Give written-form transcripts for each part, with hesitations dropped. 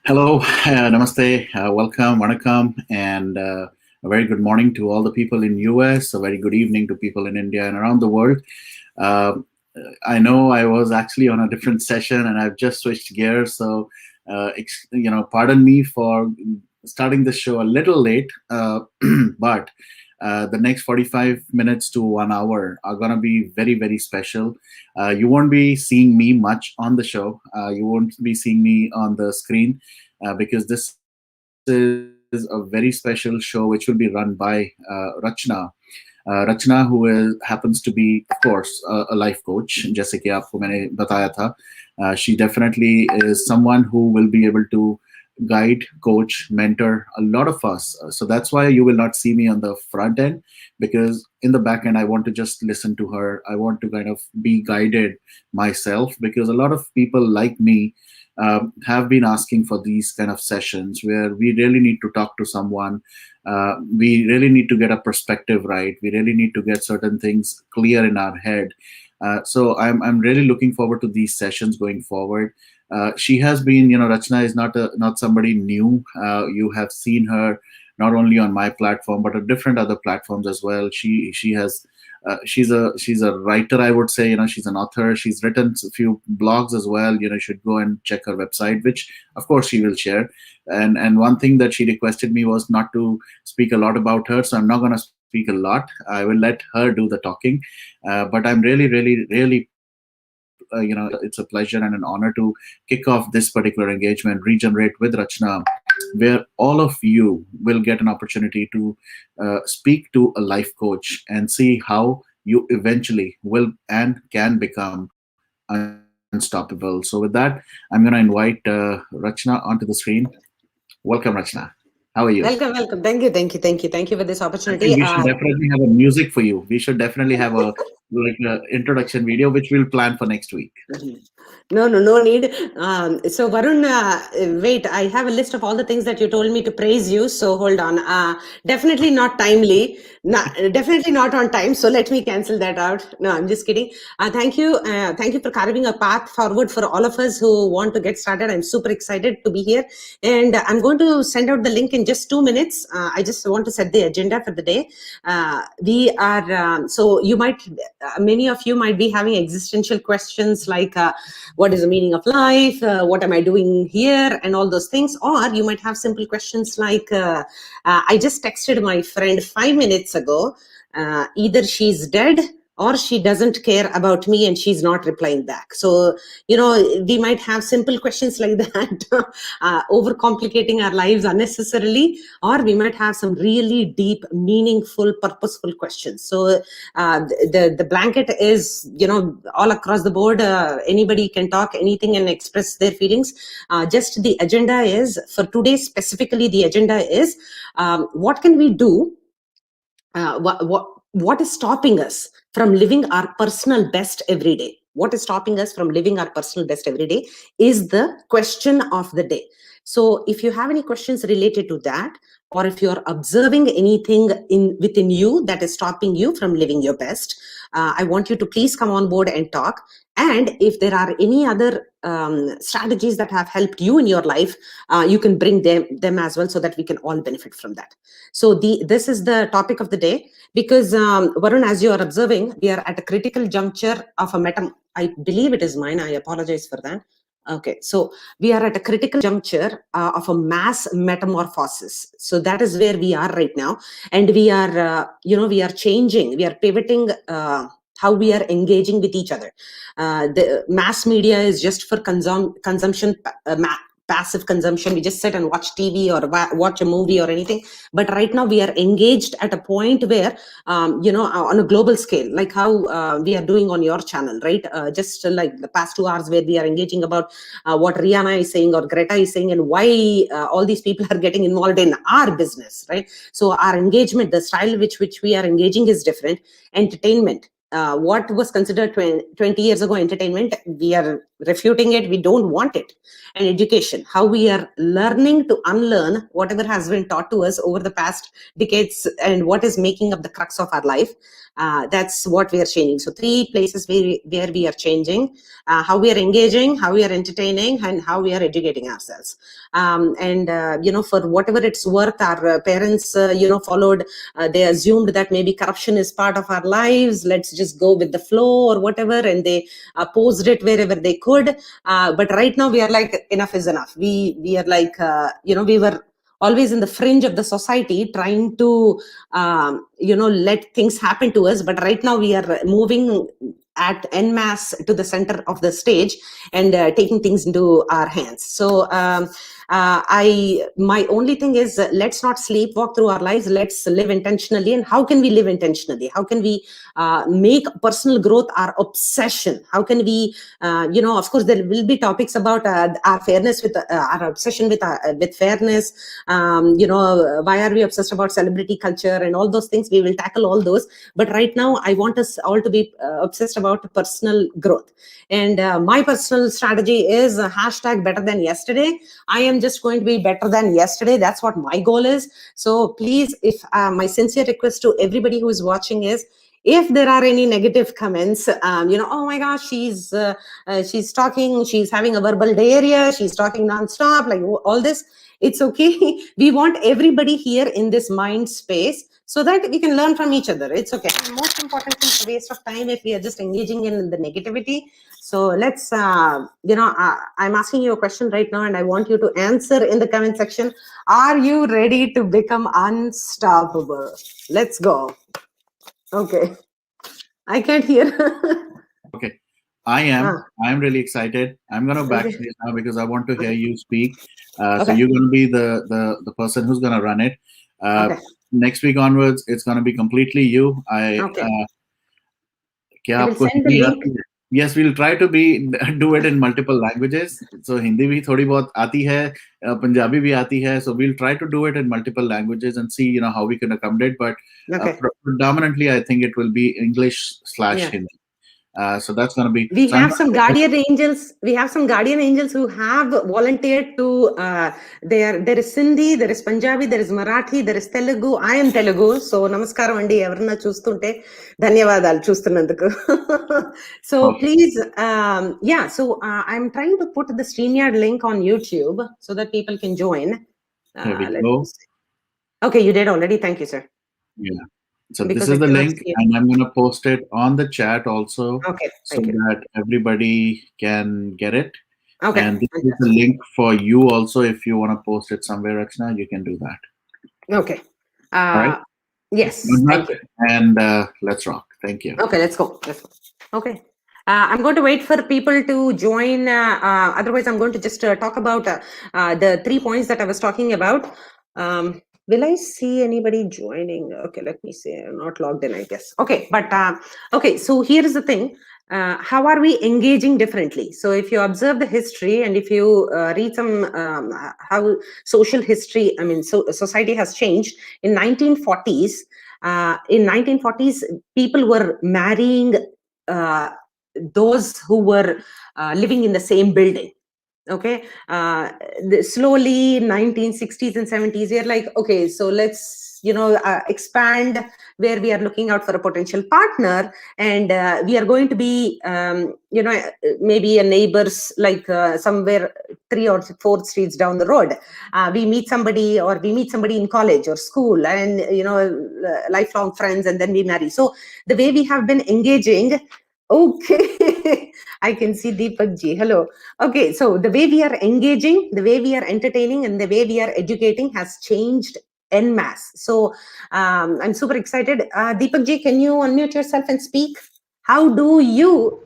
Hello, namaste, welcome, vanakkam, and a very good morning to all the people in US. A very good evening to people in India and around the world. Uh, I know I was actually on a different session, and I've just switched gears. So, pardon me for starting the show a little late, but. The next 45 minutes to 1 hour are going to be very, very special. You won't be seeing me much on the show. You won't be seeing me on the screen because this is a very special show which will be run by Rachana. Rachana, happens to be, of course, a life coach. जैसे कि आपको मैंने बताया था, she definitely is someone who will be able to guide, coach, mentor a lot of us. So that's why you will not see me on the front end, because in the back end, I want to just listen to her. I want to kind of be guided myself, because a lot of people like me have been asking for these kind of sessions where we really need to talk to someone. We really need to get a perspective right. We really need to get certain things clear in our head. So I'm really looking forward to these sessions going forward. She has been, Rachana is not somebody new. You have seen her not only on my platform but on different other platforms as well. She has she's a writer, I would say. She's an author. She's written a few blogs as well. You should go and check her website, which of course she will share. And one thing that she requested me was not to speak a lot about her, so I'm not going to speak a lot. I will let her do the talking. But I'm really, really, really it's a pleasure and an honor to kick off this particular engagement, Regenerate with Rachana, where all of you will get an opportunity to speak to a life coach and see how you eventually will and can become unstoppable. So with that, I'm going to invite Rachana onto the screen. Welcome, Rachana. How are you? Welcome. Thank you for this I opportunity. think we should definitely have a music for you. We should definitely have a introduction video, which we'll plan for next week. No need. So Varun, wait, I have a list of all the things that you told me to praise you. So hold on. Definitely not timely. Definitely not on time. So let me cancel that out. No, I'm just kidding. Thank you. Thank you for carving a path forward for all of us who want to get started. I'm super excited to be here. And I'm going to send out the link in just 2 minutes. I just want to set the agenda for the day. We are, so you might, many of you might be having existential questions like, what is the meaning of life? What am I doing here? And all those things. Or you might have simple questions like, I just texted my friend 5 minutes ago, either she's dead or she doesn't care about me and she's not replying back. So, we might have simple questions like that, overcomplicating our lives unnecessarily, or we might have some really deep, meaningful, purposeful questions. So the blanket is, all across the board. Anybody can talk anything and express their feelings. Just the agenda is, for today specifically, the agenda is, what can we do? What is stopping us from living our personal best every day? What is stopping us from living our personal best every day is the question of the day. So if you have any questions related to that, or if you're observing anything within you that is stopping you from living your best, I want you to please come on board and talk. And if there are any other strategies that have helped you in your life, you can bring them as well, so that we can all benefit from that. So this is the topic of the day, because Varun, as you are observing, we are at a critical juncture of a I believe it is mine. I apologize for that. Okay, so we are at a critical juncture of a mass metamorphosis. So that is where we are right now, and we are, we are changing, we are pivoting. How we are engaging with each other. The mass media is just for consumption, passive consumption. We just sit and watch TV or watch a movie or anything. But right now we are engaged at a point where, on a global scale, like how we are doing on your channel, right? Just like the past 2 hours, where we are engaging about what Rihanna is saying or Greta is saying, and why all these people are getting involved in our business, right? So our engagement, the style which we are engaging is different. Entertainment. What was considered 20 years ago entertainment, we are refuting it. We don't want it. And education, how we are learning to unlearn whatever has been taught to us over the past decades, and what is making up the crux of our life. That's what we are changing. So 3 places where we are changing: how we are engaging, how we are entertaining, and how we are educating ourselves. And for whatever it's worth, our parents followed, they assumed that maybe corruption is part of our lives, let's just go with the flow or whatever, and they posed it wherever they could. But right now we are like, enough is enough. We are like, we were always in the fringe of the society, trying to let things happen to us, but right now we are moving at en masse to the center of the stage and taking things into our hands. So my only thing is, let's not sleepwalk through our lives. Let's live intentionally. And how can we live intentionally? How can we make personal growth our obsession? How can we, of course, there will be topics about our fairness with our obsession with fairness. Why are we obsessed about celebrity culture and all those things? We will tackle all those. But right now, I want us all to be obsessed about personal growth. And my personal strategy is hashtag better than yesterday. I am just going to be better than yesterday. That's what my goal is. So please, if my sincere request to everybody who is watching is, if there are any negative comments, oh my gosh, she's talking, she's having a verbal diarrhea, she's talking nonstop, like all this, it's okay. We want everybody here in this mind space so that we can learn from each other. It's okay. And most importantly, it's a waste of time if we are just engaging in the negativity. So let's, I'm asking you a question right now, and I want you to answer in the comment section. Are you ready to become unstoppable? Let's go. Okay. I can't hear. Okay. I am really excited. I'm going to backstage now because I want to hear you speak. So you're going to be the person who's going to run it. Next week onwards, it's going to be completely you. क्या आपको हिंदी आती है? Yes, we'll try to do it in multiple languages. So Hindi भी थोड़ी बहुत आती है, Punjabi भी आती है. So we'll try to do it in multiple languages and see, how we can accommodate. But predominantly, I think it will be English/Hindi. So that's going to be. We have some guardian angels. We have some guardian angels who have volunteered to. There is Sindhi, there is Punjabi, there is Marathi, there is Telugu. I am Telugu, so namaskaram andi. Evarna chustunte ధన్యవాదాలు చూస్తున్నందుకు. So please, So I'm trying to put the StreamYard link on YouTube so that people can join. Here we go. Okay, you did already. Thank you, sir. Yeah. So this is the link, and I'm going to post it on the chat also, so that everybody can get it. Okay. And this is the link for you also. If you want to post it somewhere, Rachana, you can do that. Okay. All right. Yes. Thank you. And let's rock. Thank you. Okay, let's go. Okay. I'm going to wait for people to join. Otherwise, I'm going to just talk about the 3 points that I was talking about. Will I see anybody joining? Okay, let me see. I'm not logged in, I guess. Okay, but okay, so here is the thing. How are we engaging differently? So if you observe the history and if you read some how social history, society has changed. In 1940s, people were marrying those who were living in the same building. Okay, slowly 1960s and 70s, we are like, okay, so let's expand, where we are looking out for a potential partner, and we are going to be maybe a neighbors, like somewhere 3 or 4 streets down the road. We meet somebody in college or school, and lifelong friends, and then we marry. So the way we have been engaging. Okay. I can see Deepak ji. Hello. Okay, so the way we are engaging, the way we are entertaining, and the way we are educating has changed en masse. So I'm super excited. Deepak ji, can you unmute yourself and speak? How do you?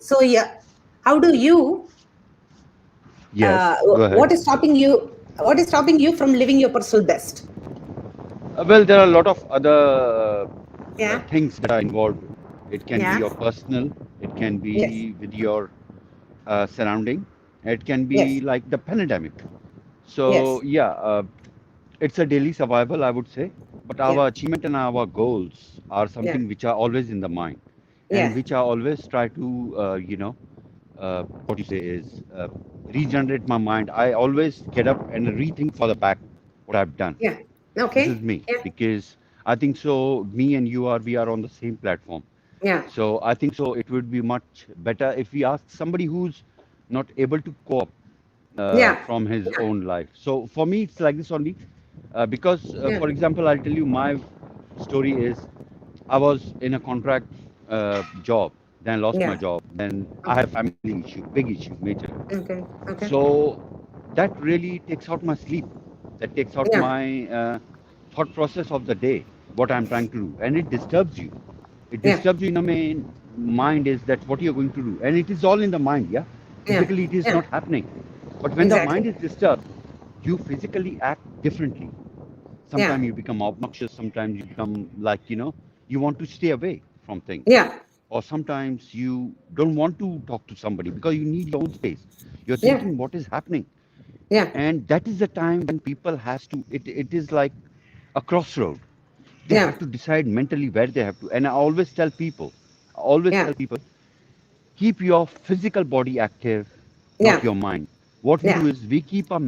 Yes. Go ahead. What is stopping you? What is stopping you from living your personal best? Well, there are a lot of other things that are involved. It can be your personal, it can be with your surrounding, it can be like the pandemic. So it's a daily survival, I would say, but our achievement and our goals are something which are always in the mind, and which I always try to what you say is regenerate my mind. I always get up and rethink for the back what I've done. Okay, this is me, because I think so me and we are on the same platform. Yeah. So I think so it would be much better if we ask somebody who's not able to cope Yeah. from his own life. So for me, it's like this only, because, Yeah. for example, I'll tell you my story is I was in a contract job, then lost my Yeah. job, then I Okay. had a family issue, big issue, major. Okay. Okay. So that really takes out my sleep. That takes out Yeah. my thought process of the day, what I'm trying to do, and it disturbs you. It Yeah. disturbs you in a main mind is that what you're going to do, and it is all in the mind. Yeah, Yeah. physically it is Yeah. not happening, but when the mind Exactly. is disturbed, you physically act differently. Yeah. Sometimes you become obnoxious. Sometimes you become like you want to stay away from things, Yeah. or sometimes you don't want to talk to somebody because you need your own space. You're Yeah. thinking what is happening, Yeah. and that is the time when people has to. It is like a crossroad. They Yeah. have to decide mentally where they have to. And I always Yeah. tell people, keep your physical body active, not Yeah. your mind. What we Yeah. do is we keep our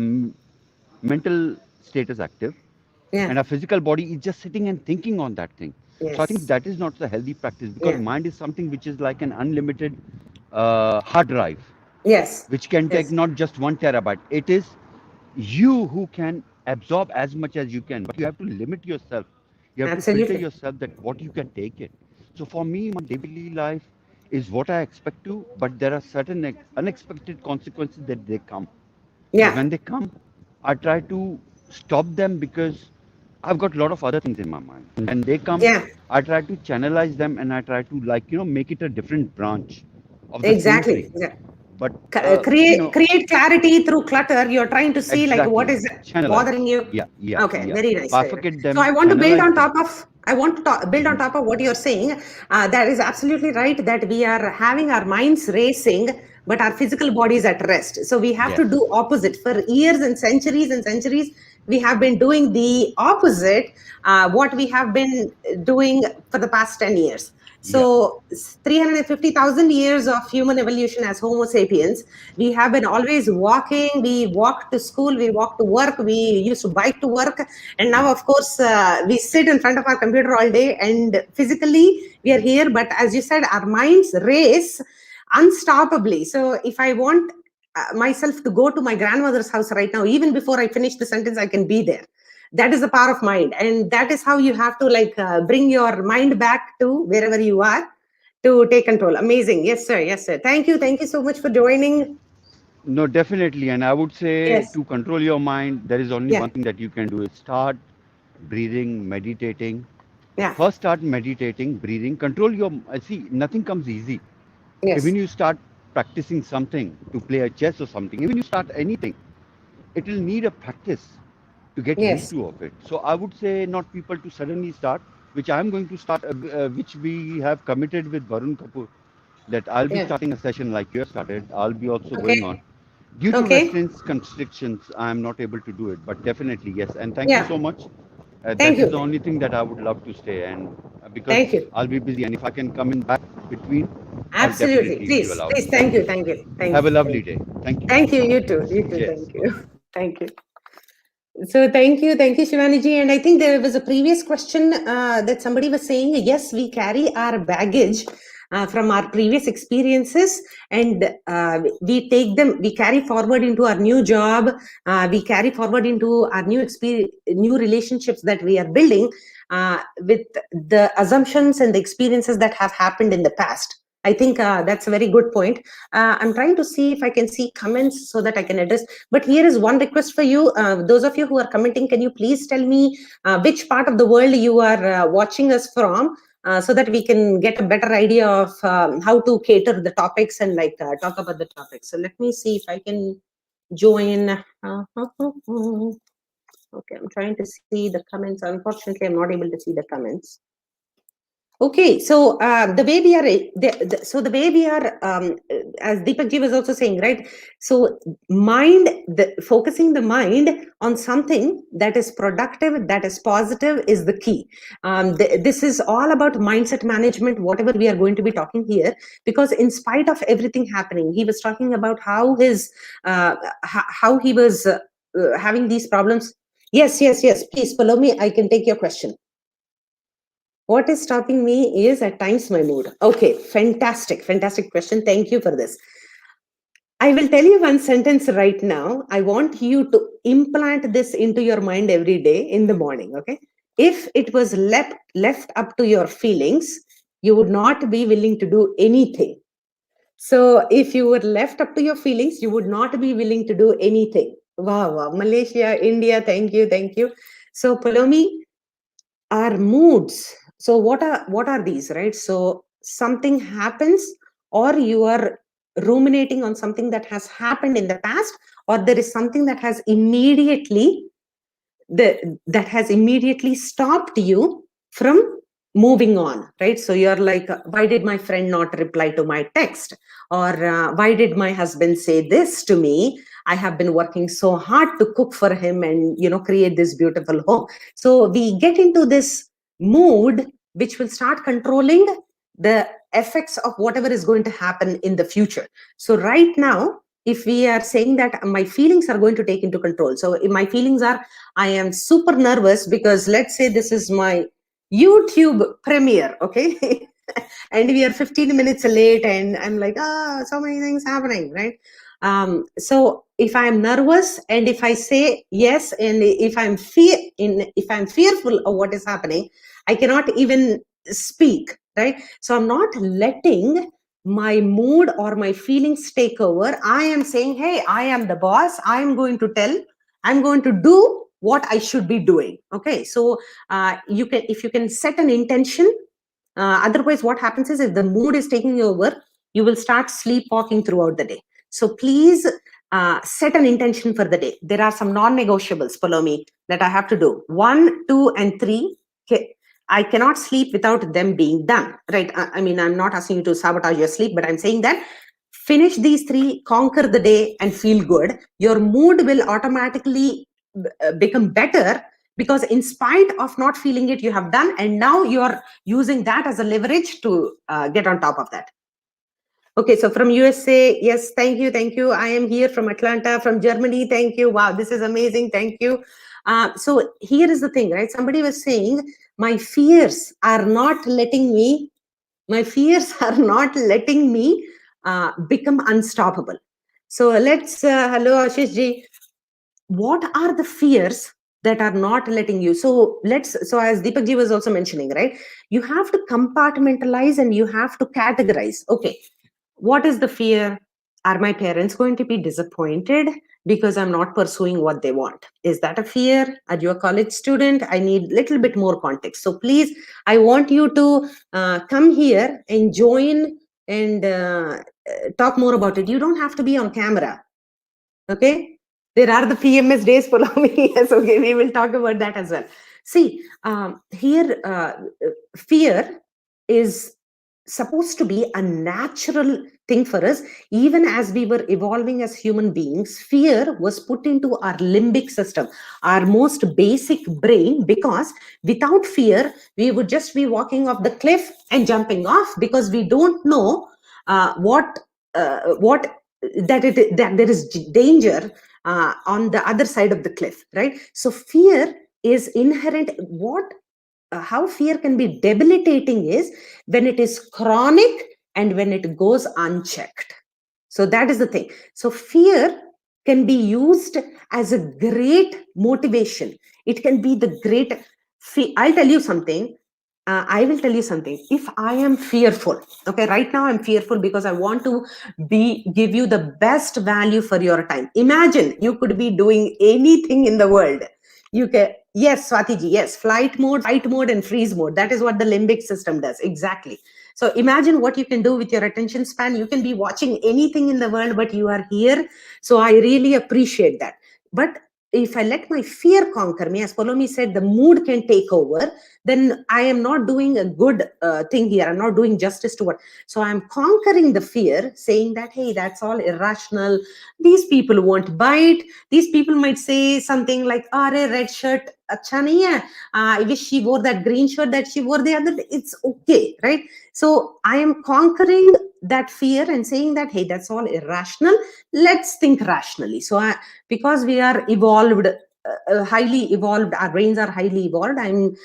mental status active, Yeah. and our physical body is just sitting and thinking on that thing. So I think Yes. that is not the healthy practice, because Yeah. mind is something which is like an unlimited hard drive, Yes. which can take Yes. not just 1 terabyte. It is you who can absorb as much as you can, but you have to limit yourself. You have to filter Absolutely. yourself that what you can take it. So for me, my daily life is what I expect to, but there are certain unexpected consequences that they come. So Yeah. when they come, I try to stop them because I've got a lot of other things in my mind. And when they come, Yeah. I try to channelize them, and I try to, like, make it a different branch of the same Exactly. thing. Yeah. But, Create clarity through clutter. You're trying to see like what exactly, is channelize. bothering you. Yeah, yeah, Okay, yeah. very nice, very nice. Bifurcate So I them, want to build channelize on them. top of. I want to build on Hmm. top of what you're saying. That is absolutely right. That we are having our minds racing, but our physical body is at rest. So we have Yes. to do opposite. For years and centuries, we have been doing the opposite. What we have been doing for the past 10 years. Yeah. So 350,000 years of human evolution as Homo sapiens, we have been always walking. We walk to school, we walk to work, we used to bike to work, and now, of course, we sit in front of our computer all day. And physically, we are here, but as you said, our minds race unstoppably. So if I want myself to go to my grandmother's house right now, even before I finish the sentence, I can be there. That is the power of mind, and that is how you have to like bring your mind back to wherever you are to take control. Amazing. Yes, sir. Yes, sir. Thank you so much for joining. No, definitely. And I would say, Yes. to control your mind, there is only Yeah. one thing that you can do is start breathing, meditating. Yeah. First, start meditating, breathing. Control your. See, nothing comes easy. Even Yes. you start practicing something to play a chess or something, even you start anything, it will need a practice to get used Yes. to of it. So I would say not people to suddenly start, which I'm going to start, which we have committed with Varun Kapoor, that I'll be Yeah. starting a session like you have started. I'll be also going on. Okay. Due to Okay. Western's constrictions, I'm not able to do it, but definitely yes. And thank you Yeah. so much. Thank That is you. the only thing that I would love to stay, and because Thank you. I'll be busy, and if I can come in back between, I'll Absolutely. definitely, if you Please. allow Please. me. Thank Thank you. you. Thank you. Thank Have a you. lovely Thank you. day. Thank you. Thank you. You too. You too. Cheers. Thank Bye. you. Thank you. So thank you, Shivani ji. And I think there was a previous question that somebody was saying, yes, we carry our baggage from our previous experiences, and we take them, we carry forward into our new job, we carry forward into our new experience, new relationships that we are building with the assumptions and the experiences that have happened in the past. I think that's a very good point. I'm trying to see if I can see comments so that I can address. But here is one request for you. Those of you who are commenting, can you please tell me which part of the world you are watching us from, so that we can get a better idea of how to cater the topics and like talk about the topics. So let me see if I can join. Okay, I'm trying to see the comments. Unfortunately, I'm not able to see the comments. Okay, so the way we are, so the way we are, as Deepak ji was also saying, right? So focusing the mind on something that is productive, that is positive, is the key. This is all about mindset management, whatever we are going to be talking here, because in spite of everything happening, he was talking about how how he was having these problems. Yes, yes, yes. Please follow me. I can take your question. What is stopping me is at times my mood. Okay, fantastic question. Thank you for this. I will tell you one sentence right now. I want you to implant this into your mind every day in the morning. Okay, if it was left up to your feelings, you would not be willing to do anything. So if you were left up to your feelings, you would not be willing to do anything. Wow, wow. Malaysia, India, thank you, thank you. So Palomi, our moods. So what are these, right? So something happens, or you are ruminating on something that has happened in the past, or there is something that has immediately stopped you from moving on, right? So you're like, why did my friend not reply to my text? Or why did my husband say this to me? I have been working so hard to cook for him and create this beautiful home. So we get into this mood which will start controlling the effects of whatever is going to happen in the future. So right now, if we are saying that my feelings are going to take into control, so if my feelings are, I am super nervous because let's say this is my YouTube premiere, okay? And we are 15 minutes late and I'm like, so many things happening, right? So if I'm nervous and if I say yes, and if I'm fearful of what is happening, I cannot even speak, right? So I'm not letting my mood or my feelings take over. I am saying, hey, I am the boss. I'm going to do what I should be doing. Okay, so if you can set an intention. Otherwise, what happens is if the mood is taking you over, you will start sleepwalking throughout the day. So please set an intention for the day. There are some non-negotiables, Palomi, that I have to do. 1, 2, and 3. Okay. I cannot sleep without them being done, right? I mean, I'm not asking you to sabotage your sleep, but I'm saying that finish these 3, conquer the day, and feel good. Your mood will automatically become better, because in spite of not feeling it, you have done, and now you're using that as a leverage to get on top of that. Okay, so from USA, yes, thank you. I am here from Atlanta, from Germany, thank you. Wow, this is amazing, thank you. So here is the thing, right? Somebody was saying, my fears are not letting me become unstoppable. So let's, hello Ashish ji, what are the fears that are not letting you? So as Deepak ji was also mentioning, right, you have to compartmentalize and you have to categorize. Okay, what is the fear? Are my parents going to be disappointed because I'm not pursuing what they want? Is that a fear? Are you a college student? I need little bit more context. So please, I want you to come here and join and talk more about it. You don't have to be on camera. Okay, there are the PMS days, follow me. Yes, okay, we will talk about that as well. See, here, fear is supposed to be a natural thing for us. Even as we were evolving as human beings, fear was put into our limbic system, our most basic brain, because without fear, we would just be walking off the cliff and jumping off, because we don't know what that there is danger on the other side of the cliff, right? So fear is inherent. How fear can be debilitating is when it is chronic and when it goes unchecked. So that is the thing. So fear can be used as a great motivation. It can be the great I'll tell you something. I will tell you something. If I am fearful, okay, right now I'm fearful because I want to give you the best value for your time. Imagine you could be doing anything in the world. You can, yes, Swatiji, yes, flight mode, and freeze mode. That is what the limbic system does. Exactly. So imagine what you can do with your attention span. You can be watching anything in the world, but you are here. So I really appreciate that. But if I let my fear conquer me, as Polomi said, the mood can take over, then I am not doing a good thing here. I'm not doing justice to what. So I'm conquering the fear, saying that, hey, that's all irrational. These people won't bite. These people might say something like, "Are red shirt acha nahi hai. I wish she wore that green shirt that she wore the other day." It's okay, right? So I am conquering that fear and saying that, hey, that's all irrational. Let's think rationally. So because we are evolved, highly evolved, our brains are highly evolved. I'm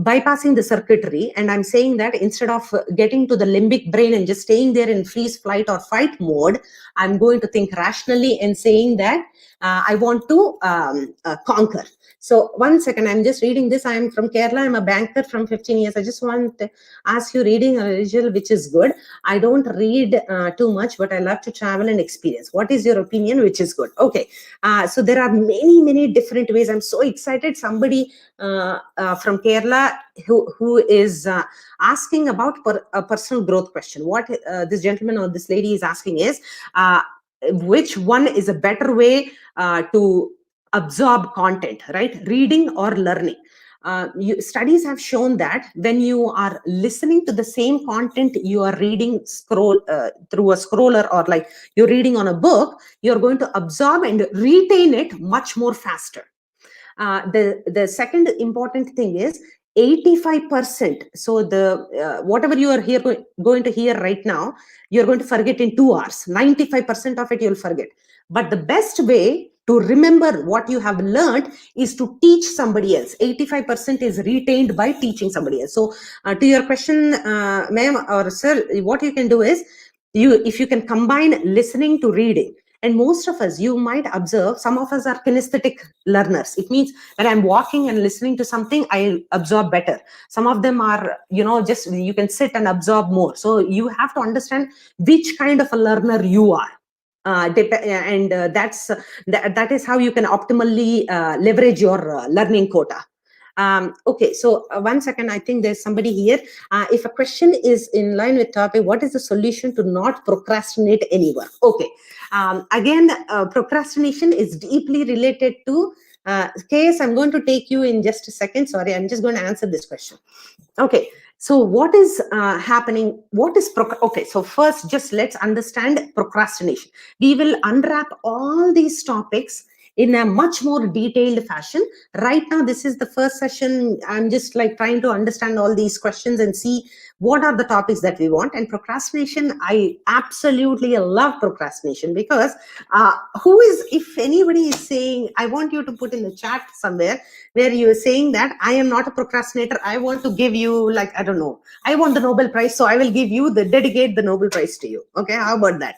bypassing the circuitry, and I'm saying that instead of getting to the limbic brain and just staying there in freeze, flight, or fight mode, I'm going to think rationally and saying that I want to conquer. So one second, I'm just reading this. I'm from Kerala. I'm a banker from 15 years. I just want to ask you, reading a visual, which is good. I don't read too much, but I love to travel and experience. What is your opinion, which is good? Okay. So there are many different ways. I'm so excited. Somebody from Kerala who is asking about a personal growth question. What this gentleman or this lady is asking is, which one is a better way to absorb content, right? Reading or learning. Studies have shown that when you are listening to the same content you are reading through a scroller, or like you're reading on a book, you're going to absorb and retain it much more faster. The second important thing is 85%. So the whatever you are going to hear right now, you're going to forget in 2 hours. 95% of it you'll forget. But the best way to remember what you have learned is to teach somebody else. 85% is retained by teaching somebody else. So to your question, ma'am or sir, what you can do is, if you can combine listening to reading. And most of us, you might observe, some of us are kinesthetic learners. It means when I'm walking and listening to something, I absorb better. Some of them are, just you can sit and absorb more. So you have to understand which kind of a learner you are. That is how you can optimally leverage your learning quota. Okay, so 1 second, I think there's somebody here. If a question is in line with topic, what is the solution to not procrastinate anymore? Okay, again, procrastination is deeply related to case. I'm going to take you in just a second. Sorry, I'm just going to answer this question. Okay, so what is happening? What is okay? So first, just let's understand procrastination. We will unwrap all these topics in a much more detailed fashion. Right now, this is the first session. I'm just like trying to understand all these questions and see what are the topics that we want. And procrastination, I absolutely love procrastination, because if anybody is saying, I want you to put in the chat somewhere where you are saying that I am not a procrastinator. I want to give you, like, I don't know, I want the Nobel Prize, so I will dedicate the Nobel Prize to you. Okay, how about that?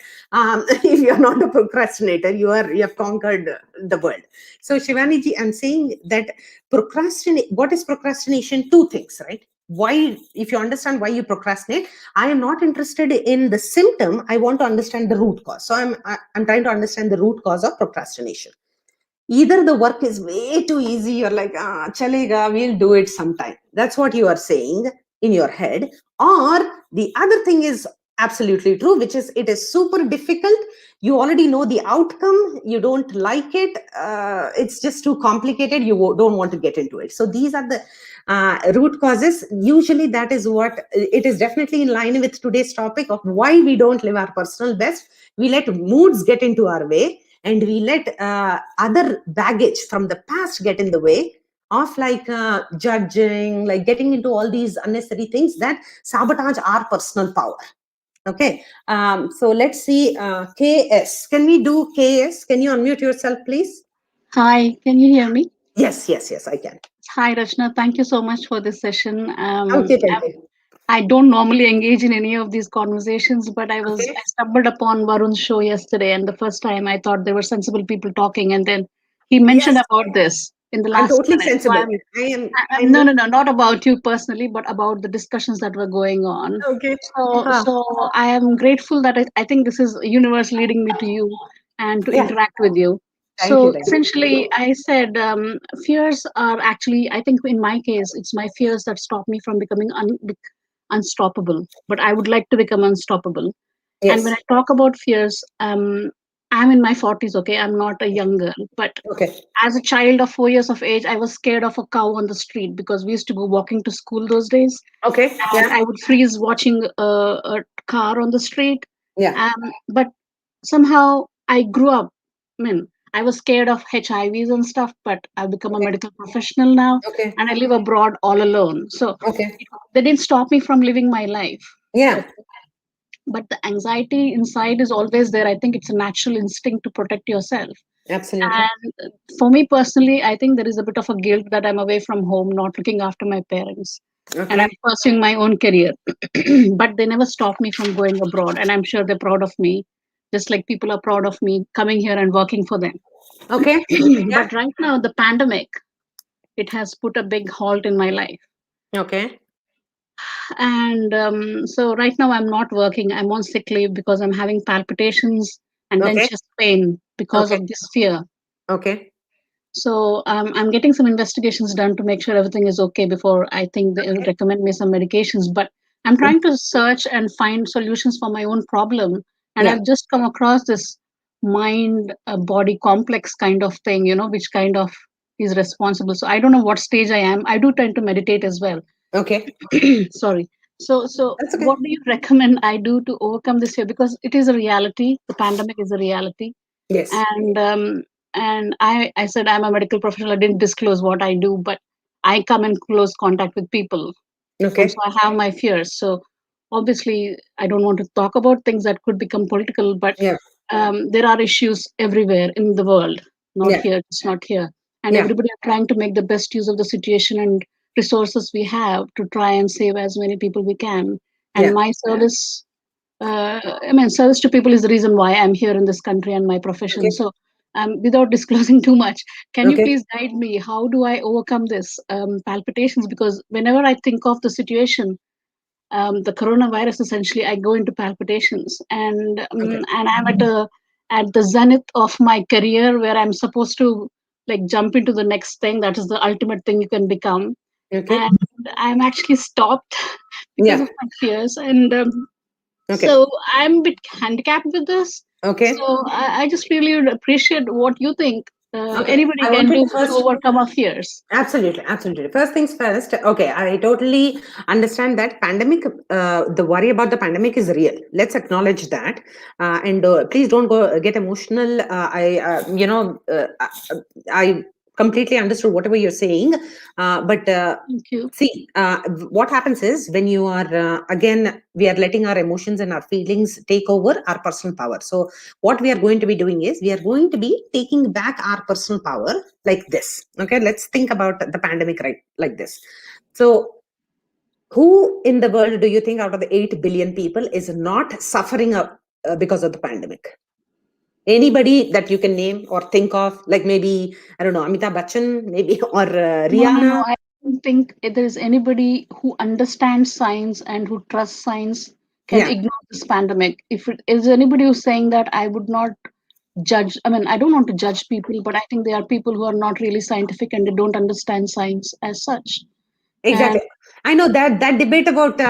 If you're not a procrastinator, you have conquered the world. So Shivani ji, I'm saying that what is procrastination? Two things, right? Why, if you understand why you procrastinate, I am not interested in the symptom. I want to understand the root cause. So I'm trying to understand the root cause of procrastination. Either the work is way too easy, you're like, chalega, we'll do it sometime. That's what you are saying in your head. Or the other thing is absolutely true, which is it is super difficult. You already know the outcome. You don't like it. It's just too complicated. You don't want to get into it. So these are the root causes. Usually that is what it is, definitely in line with today's topic of why we don't live our personal best. We let moods get into our way, and we let other baggage from the past get in the way of like judging, like getting into all these unnecessary things that sabotage our personal power. Okay, so let's see. KS, can we do KS? Can you unmute yourself, please? Hi, can you hear me? Yes, I can. Hi, Rachana. Thank you so much for this session. Okay, thank you. I don't normally engage in any of these conversations, but I stumbled upon Varun's show yesterday, and the first time I thought there were sensible people talking, and then he mentioned about this in the last. I'm totally minute. sensible. No, not about you personally, but about the discussions that were going on. Okay. So I am grateful that I think this is universe leading me to you and to interact with you. Thank you. Essentially, I said fears are actually, I think in my case, it's my fears that stop me from becoming unstoppable. But I would like to become unstoppable. Yes. And when I talk about fears, I'm in my 40s, okay? I'm not a young girl. But as a child of 4 years of age, I was scared of a cow on the street because we used to go walking to school those days. Okay. And I would freeze watching a car on the street. Yeah. But somehow I grew up. I was scared of HIVs and stuff, but I've become a medical professional now, and I live abroad all alone. So they didn't stop me from living my life. Yeah. But the anxiety inside is always there. I think it's a natural instinct to protect yourself. Absolutely. And for me personally, I think there is a bit of a guilt that I'm away from home, not looking after my parents. And I'm Okay. pursuing my own career. But they never stop me from going abroad. And I'm sure they're proud of me, just like people are proud of me coming here and working for them. Okay. Yeah. But right now, the pandemic, it has put a big halt in my life. Okay. And so right now, I'm not working. I'm on sick leave because I'm having palpitations and then Okay. chest pain because Okay. of this fear. Okay. So I'm getting some investigations done to make sure everything is okay before I think they will recommend me some medications. But I'm trying to search and find solutions for my own problem. And Yeah. I've just come across this mind body complex kind of thing, which kind of is responsible. So I don't know what stage I am. I do tend to meditate as well. Okay. Sorry. So That's okay. what do you recommend I do to overcome this fear? Because it is a reality. The pandemic is a reality. Yes. And I said I'm a medical professional. I didn't disclose what I do, but I come in close contact with people, and so Okay. I have my fears. So obviously, I don't want to talk about things that could become political, but Yeah. there are issues everywhere in the world, not Yeah. here, it's not here, and Yeah. everybody are trying to make the best use of the situation and resources we have to try and save as many people we can. And Yeah. my service I mean, service to people is the reason why I'm here in this country and my profession. Okay. So, without disclosing too much, can you Okay. please guide me? How do I overcome this palpitations? Because whenever I think of the situation, the coronavirus, essentially, I go into palpitations, Okay. and I'm at the zenith of my career where I'm supposed to like jump into the next thing. That is the ultimate thing you can become, Okay. and I'm actually stopped because Yeah. of my fears and. Okay. So I'm a bit handicapped with this. Okay. So I just really would appreciate what you think Okay. anybody I can wanted do to to first. overcome our fears. Absolutely, absolutely. First things first. Okay, I totally understand that pandemic. The worry about the pandemic is real. Let's acknowledge that, and please don't go get emotional. I completely understood whatever you're saying, but Thank you. see, what happens is when you are again, we are letting our emotions and our feelings take over our personal power. So what we are going to be doing is we are going to be taking back our personal power like this. Okay, let's think about the pandemic right like this. So who in the world do you think out of the 8 billion people is not suffering because of the pandemic? Anybody that you can name or think of, like maybe, I don't know, Amitabh Bachchan, maybe, or No. Rihanna? I don't think there is anybody who understands science and who trusts science can Yeah, ignore this pandemic. If it is anybody who's saying that, I would not judge. I mean, I don't want to judge people, but I think there are people who are not really scientific and they don't understand science as such. And exactly. I know that debate about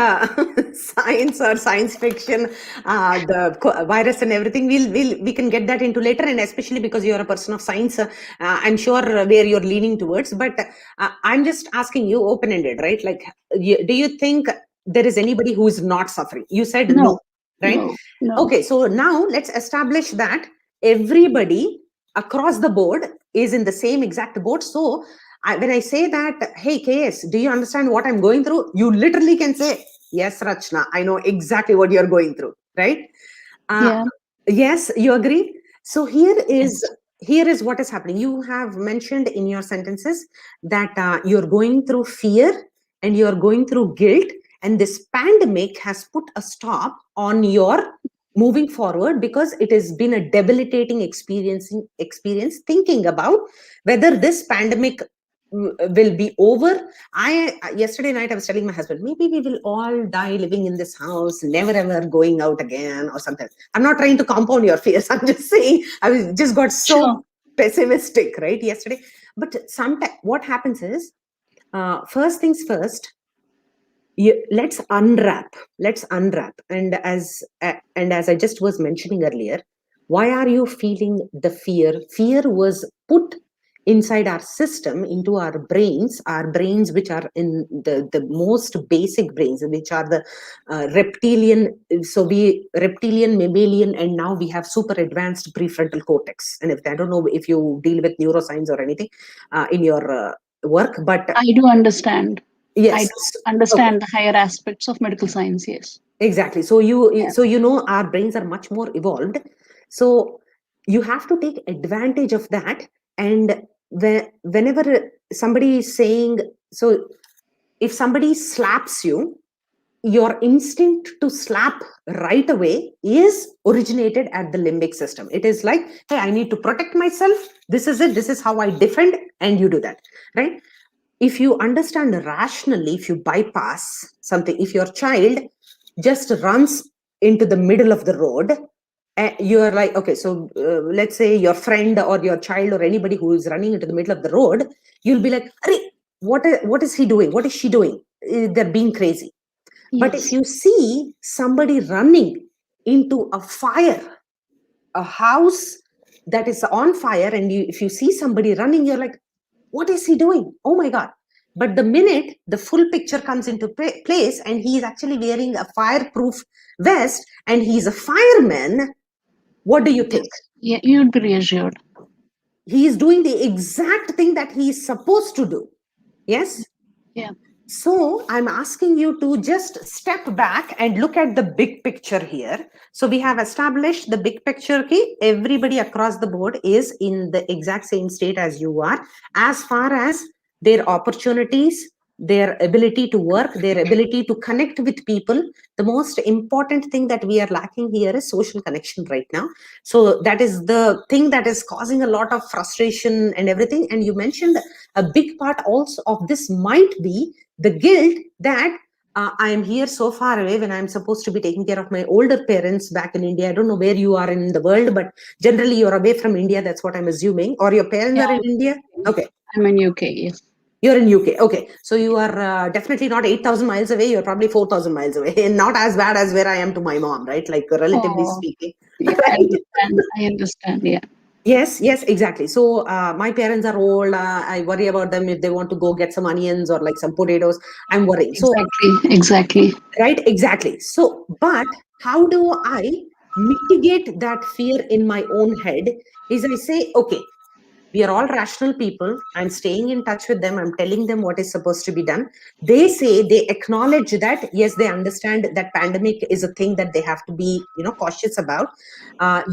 science or science fiction, virus and everything. We can get that into later, and especially because you're a person of science, I'm sure where you're leaning towards. But I'm just asking you, open ended, right? Like, do you think there is anybody who is not suffering? You said no, no, right? no. Okay, so now let's establish that everybody across the board is in the same exact boat. So when I say that, hey, KS, do you understand what I'm going through? You literally can say, yes, Rachna, I know exactly what you're going through, right? Uh, Yeah. yes, you agree? So Yes. here is what is happening. You have mentioned in your sentences that you're going through fear and you're going through guilt, and this pandemic has put a stop on your moving forward because it has been a debilitating experience thinking about whether this pandemic will be over. I Yesterday night I was telling my husband, maybe we will all die living in this house, never ever going out again or something. I'm not trying to compound your fears. I'm just saying I was just got Sure. so pessimistic right yesterday. But sometimes what happens is, first things first, let's unwrap. And as I just was mentioning earlier, why are you feeling the fear was put inside our system, into our brains which are in the most basic brains, which are the reptilian. So we reptilian, mammalian, and now we have super advanced prefrontal cortex. And if I don't know if you deal with neuroscience or anything in your work, but I do understand. I yes. do Okay. understand the higher aspects of medical science. Yes. Exactly. So Yeah. our brains are much more evolved. So you have to take advantage of that. And whenever somebody is saying, so if somebody slaps you, your instinct to slap right away is originated at the limbic system. It is like, hey, I need to protect myself. This is it. This is how I defend. And you do that, right? If you understand rationally, if you bypass something, if your child just runs into the middle of the road, you are like, okay, so let's say your friend or your child or anybody who is running into the middle of the road, you'll be like, what is he doing? What is she doing? They're being crazy. Yes. But if you see somebody running into a fire, a house that is on fire, and if you see somebody running, you're like, what is he doing? Oh my God. But the minute the full picture comes into place and he is actually wearing a fireproof vest and he's a fireman, what do you think? Yeah, you'd be reassured. He is doing the exact thing that he is supposed to do. Yes? Yeah. So I'm asking you to just step back and look at the big picture here. So we have established the big picture key. Everybody across the board is in the exact same state as you are, as far as their opportunities, their ability to work, their ability to connect with people. The most important thing that we are lacking here is social connection right now. So that is the thing that is causing a lot of frustration and everything. And you mentioned a big part also of this might be the guilt that I am here so far away when I'm supposed to be taking care of my older parents back in India. I don't know where you are in the world, but generally you're away from India. That's what I'm assuming. Or your parents are in India? Okay. I'm in UK, yes. You're in UK. Okay. So you are definitely not 8,000 miles away. You're probably 4,000 miles away. And not as bad as where I am to my mom, right? Like relatively speaking. Yeah, right? I understand. Yeah. Yes, exactly. So my parents are old. I worry about them if they want to go get some onions or like some potatoes. I'm worrying. Exactly. Right, exactly. So, but how do I mitigate that fear in my own head? Is I say, okay, we are all rational people. I'm staying in touch with them. I'm telling them what is supposed to be done. They say, they acknowledge that, yes, they understand that pandemic is a thing that they have to be, cautious about.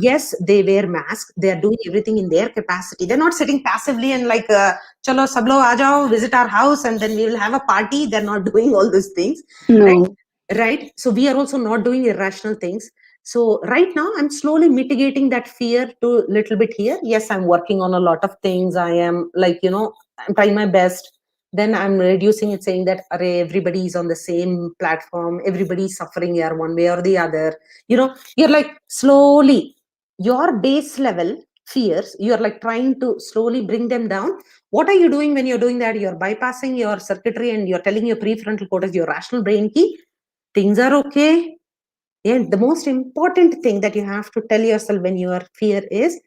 Yes, they wear masks. They are doing everything in their capacity. They're not sitting passively and like, chalo sab log aa jao, visit our house and then we will have a party. They're not doing all those things. No. Right. So we are also not doing irrational things. So right now I'm slowly mitigating that fear to little bit here. Yes, I'm working on a lot of things. I am like, I'm trying my best. Then I'm reducing it, saying that everybody is on the same platform. Everybody's suffering here one way or the other. You're like slowly your base level fears, you're like trying to slowly bring them down. What are you doing when you're doing that? You're bypassing your circuitry and you're telling your prefrontal cortex, your rational brain key, things are okay. And the most important thing that you have to tell yourself when you are fear is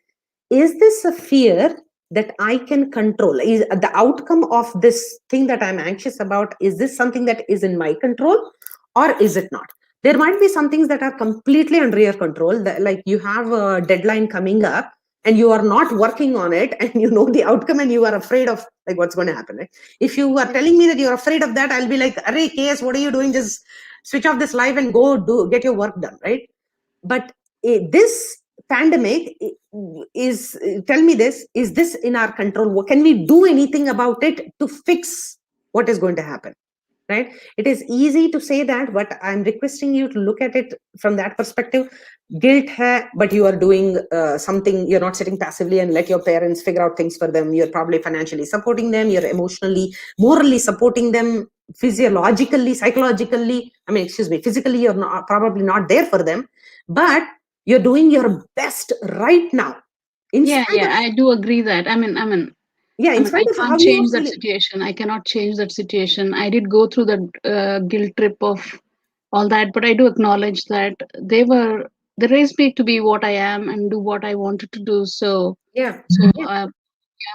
this a fear that I can control? Is the outcome of this thing that I'm anxious about, is this something that is in my control or is it not? There might be some things that are completely under your control, that like you have a deadline coming up and you are not working on it and you know the outcome and you are afraid of like what's going to happen, right? If you are telling me that you're afraid of that, I'll be like, array KS, what are you doing? Just switch off this live and go get your work done, right? But this pandemic is, tell me this, is this in our control? What can we do anything about it to fix what is going to happen? Right? It is easy to say that, but I'm requesting you to look at it from that perspective. Guilt hai, but you are doing something. You're not sitting passively and let your parents figure out things for them. You're probably financially supporting them. You're emotionally, morally supporting them, physiologically, psychologically. Physically, you're not, probably not there for them, but you're doing your best right now. I do agree that. In spite of I how can't you change are that feeling. situation. I cannot change that situation. I did go through the guilt trip of all that, but I do acknowledge that they raised me to be what I am and do what I wanted to do. So Yeah. they are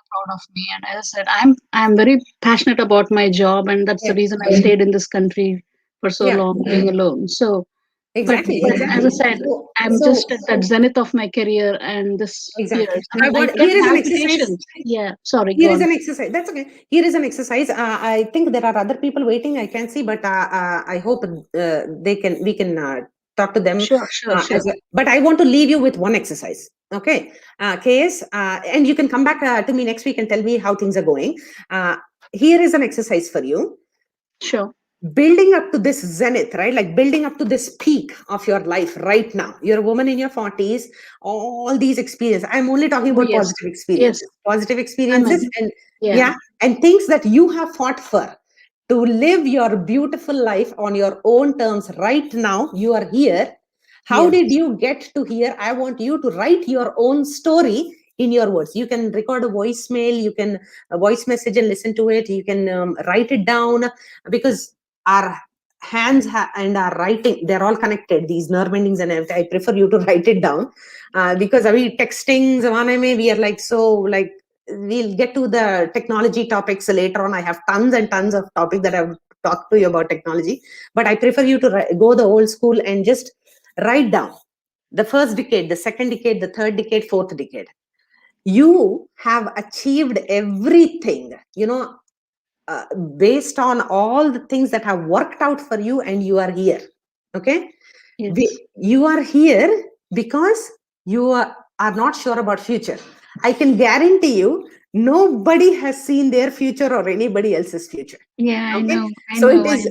proud of me. And as I said, I'm very passionate about my job, and that's the reason I stayed in this country for so long, being alone. So Exactly. as I said, I'm just at that zenith of my career, and this years. Here is an exercise. Yeah, sorry. Here is an exercise. That's okay. Here is an exercise. I think there are other people waiting. I can see, but I hope we can Talk to them. Sure. But I want to leave you with one exercise. Okay, KS, and you can come back to me next week and tell me how things are going. Here is an exercise for you. Sure. Building up to this zenith, right? Like building up to this peak of your life right now. You're a woman in your 40s, all these experiences. I'm only talking about positive experiences. Positive experiences and and things that you have fought for to live your beautiful life on your own terms right now. You are here. How did you get to here? I want you to write your own story in your words. You can record a voicemail, you can a voice message and listen to it. You can write it down, because our hands and our writing, they're all connected, these nerve endings, and I prefer you to write it down, because we texting we are like, so like, we'll get to the technology topics later on. I have tons and tons of topics that I've talked to you about technology, but I prefer you to go the old school and just write down the first decade, the second decade, the third decade, fourth decade. You have achieved everything, based on all the things that have worked out for you, and you are here. Okay. You are here because you are not sure about future. I can guarantee you nobody has seen their future or anybody else's future. Yeah, okay? I So know, it is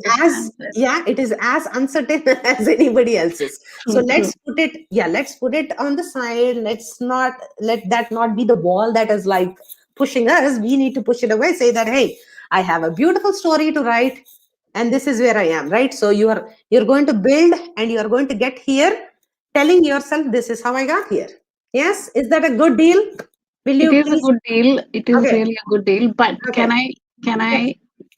it is as uncertain as anybody else's. So let's put it on the side. Let's not let that not be the wall that is like pushing us. We need to push it away. Say that, hey, I have a beautiful story to write, and this is where I am, right? So you're going to build, and you're going to get here telling yourself, this is how I got here. Yes, is that a good deal? Will you? It is a good deal. It is really a good deal. But can I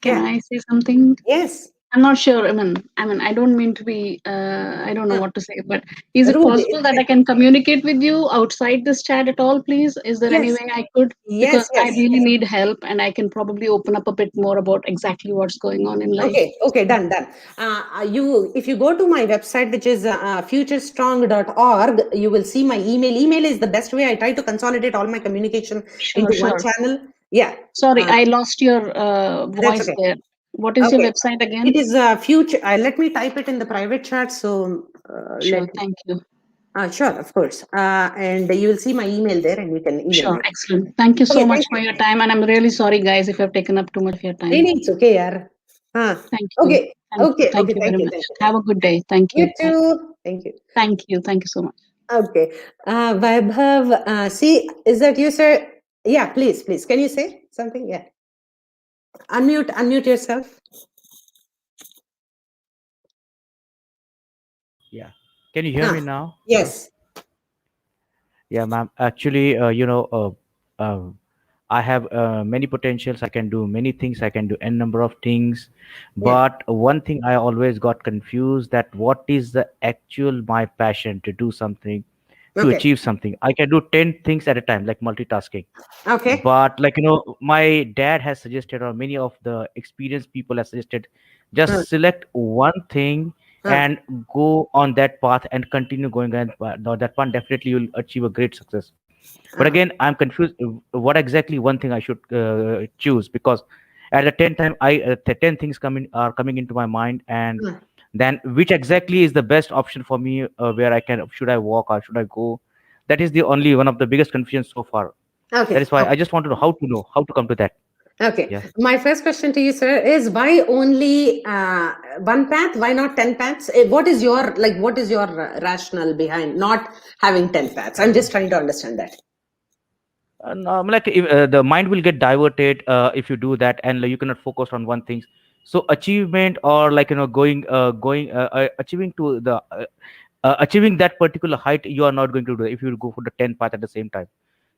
say something? Yes. I'm not sure. I mean, I don't mean to be. I don't know what to say. But is it possible that I can communicate with you outside this chat at all, please? Is there any way I could? Because I really need help, and I can probably open up a bit more about exactly what's going on in life. Okay, done. If you go to my website, which is futurestrong.org, you will see my email. Email is the best way. I try to consolidate all my communication into one channel. Yeah. Sorry, I lost your voice there. What is your website again? It is future. Let me type it in the private chat. So sure, thank you. Sure, of course. And you will see my email there, and you can email Sure, me. Excellent. Thank you so much for your time, and I'm really sorry, guys, if I've taken up too much of your time. It's okay, yaar. Thank you. Okay. Thank you very much. Have a good day. Thank you. You too. Thank you. Thank you so much. Okay. Vaibhav, see, is that you, sir? Yeah, please. Can you say something? Yeah. Unmute yourself. Yeah. Can you hear me now? Yes. Yeah, ma'am. Actually, I have many potentials. I can do many things. I can do n number of things. But one thing I always got confused, that what is the actual my passion to do something, to achieve something. I can do 10 things at a time, like multitasking. Okay. But my dad has suggested, or many of the experienced people have suggested, just select one thing and go on that path and continue going, and that path definitely you'll achieve a great success. But again, I'm confused what exactly one thing I should choose, because at the 10th time the 10 things coming into my mind, and then which exactly is the best option for me, where I can, should I walk or should I go? That is the only one of the biggest confusions so far. Okay. That is why I just want to know how to come to that. Okay. Yeah. My first question to you, sir, is why only one path? Why not 10 paths? What is your rationale behind not having 10 paths? I'm just trying to understand that. The mind will get diverted if you do that, and you cannot focus on one thing. So achievement, or achieving to the achieving that particular height, you are not going to do if you go for the 10 path at the same time.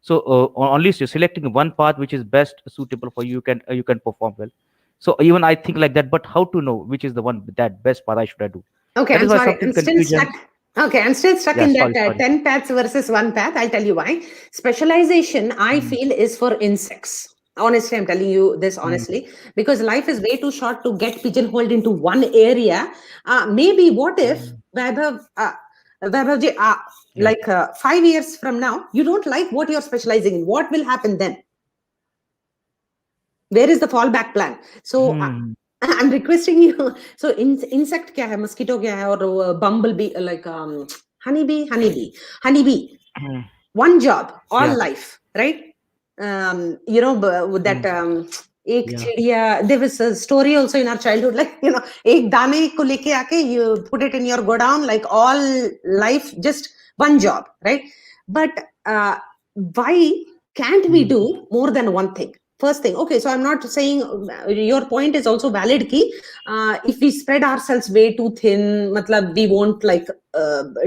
So only selecting one path which is best suitable for you, you can perform well. So even I think like that, but how to know which is the one, that best path I should do? Okay, I'm sorry. I'm still stuck. Okay, I'm still stuck in that 10 paths versus one path. I'll tell you why. Specialization, I feel, is for insects. Honestly, I'm telling you this honestly, because life is way too short to get pigeonholed into one area. Maybe what if, Vaibhavji, like 5 years from now, you don't like what you're specializing in. What will happen then? Where is the fallback plan? So I'm requesting you. So insect kya hai, mosquito kya hai, or bumblebee, like honeybee. One job, all Yeah. life, right? You know, that ek Yeah. chidiya, there was a story also in our childhood, like, you know, ek dane ko leke aake, you put it in your godown, like all life, just one job, right? But why can't we do more than one thing? First thing, okay, so I'm not saying, your point is also valid ki, if we spread ourselves way too thin, matlab, we won't like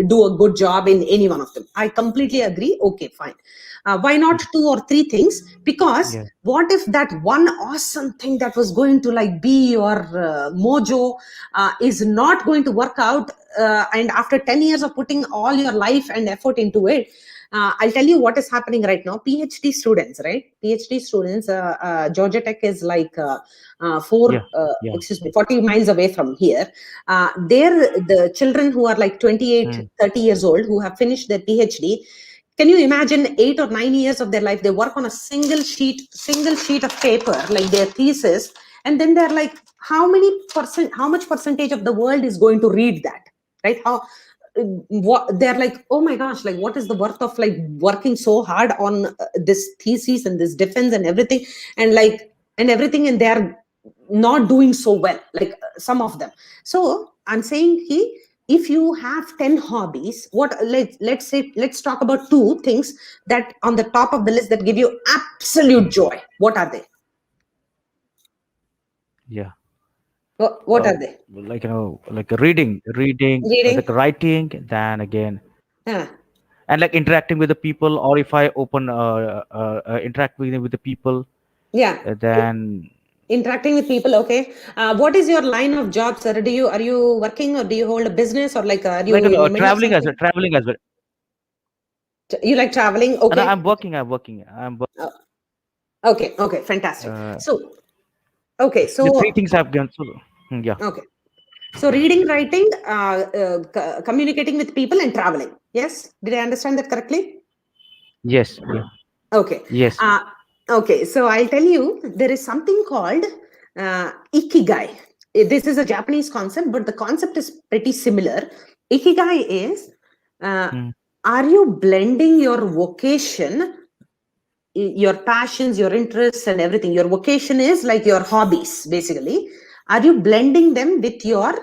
do a good job in any one of them. I completely agree. Okay, fine. Why not 2 or 3 things? Because Yeah. what if that one awesome thing that was going to like be your mojo is not going to work out, and after 10 years of putting all your life and effort into it, I'll tell you what is happening right now. PhD students, right? PhD students, Georgia Tech is like Yeah. Yeah. 40 miles away from here. They're the children who are like 28, 30 years old, who have finished their PhD. Can you imagine 8 or 9 years of their life? They work on a single sheet of paper, like their thesis. And then they're like, how much percentage of the world is going to read that? Right? What they're like, oh my gosh, like what is the worth of like working so hard on this thesis and this defense and everything, and like and everything, and they're not doing so well, like some of them. So I'm saying, if you have 10 hobbies, let's talk about 2 things that on the top of the list that give you absolute joy. What are they? Yeah. What are they? Like, like reading, like writing, then again, and like interacting with the people, or if I open interact with the people, then interacting with people. Okay. What is your line of job, sir? Are you working, or do you hold a business, or like are you like in the middle of traveling as something? well, traveling as well. You like traveling? And Okay. I'm working. Okay, fantastic. So okay, The so 3 things I've done. So yeah. okay, so reading, writing, communicating with people, and traveling. Yes, did I understand that correctly? Yes. Yeah. Okay. Yes. Okay, so I'll tell you, there is something called ikigai. This is a Japanese concept, but the concept is pretty similar. Ikigai is, are you blending your vocation, your passions, your interests, and everything? Your vocation is like your hobbies, basically. Are you blending them with your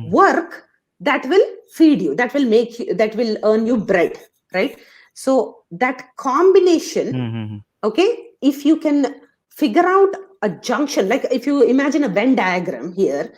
work that will feed you, that will earn you bread, right? So that combination, okay, if you can figure out a junction, like if you imagine a Venn diagram here,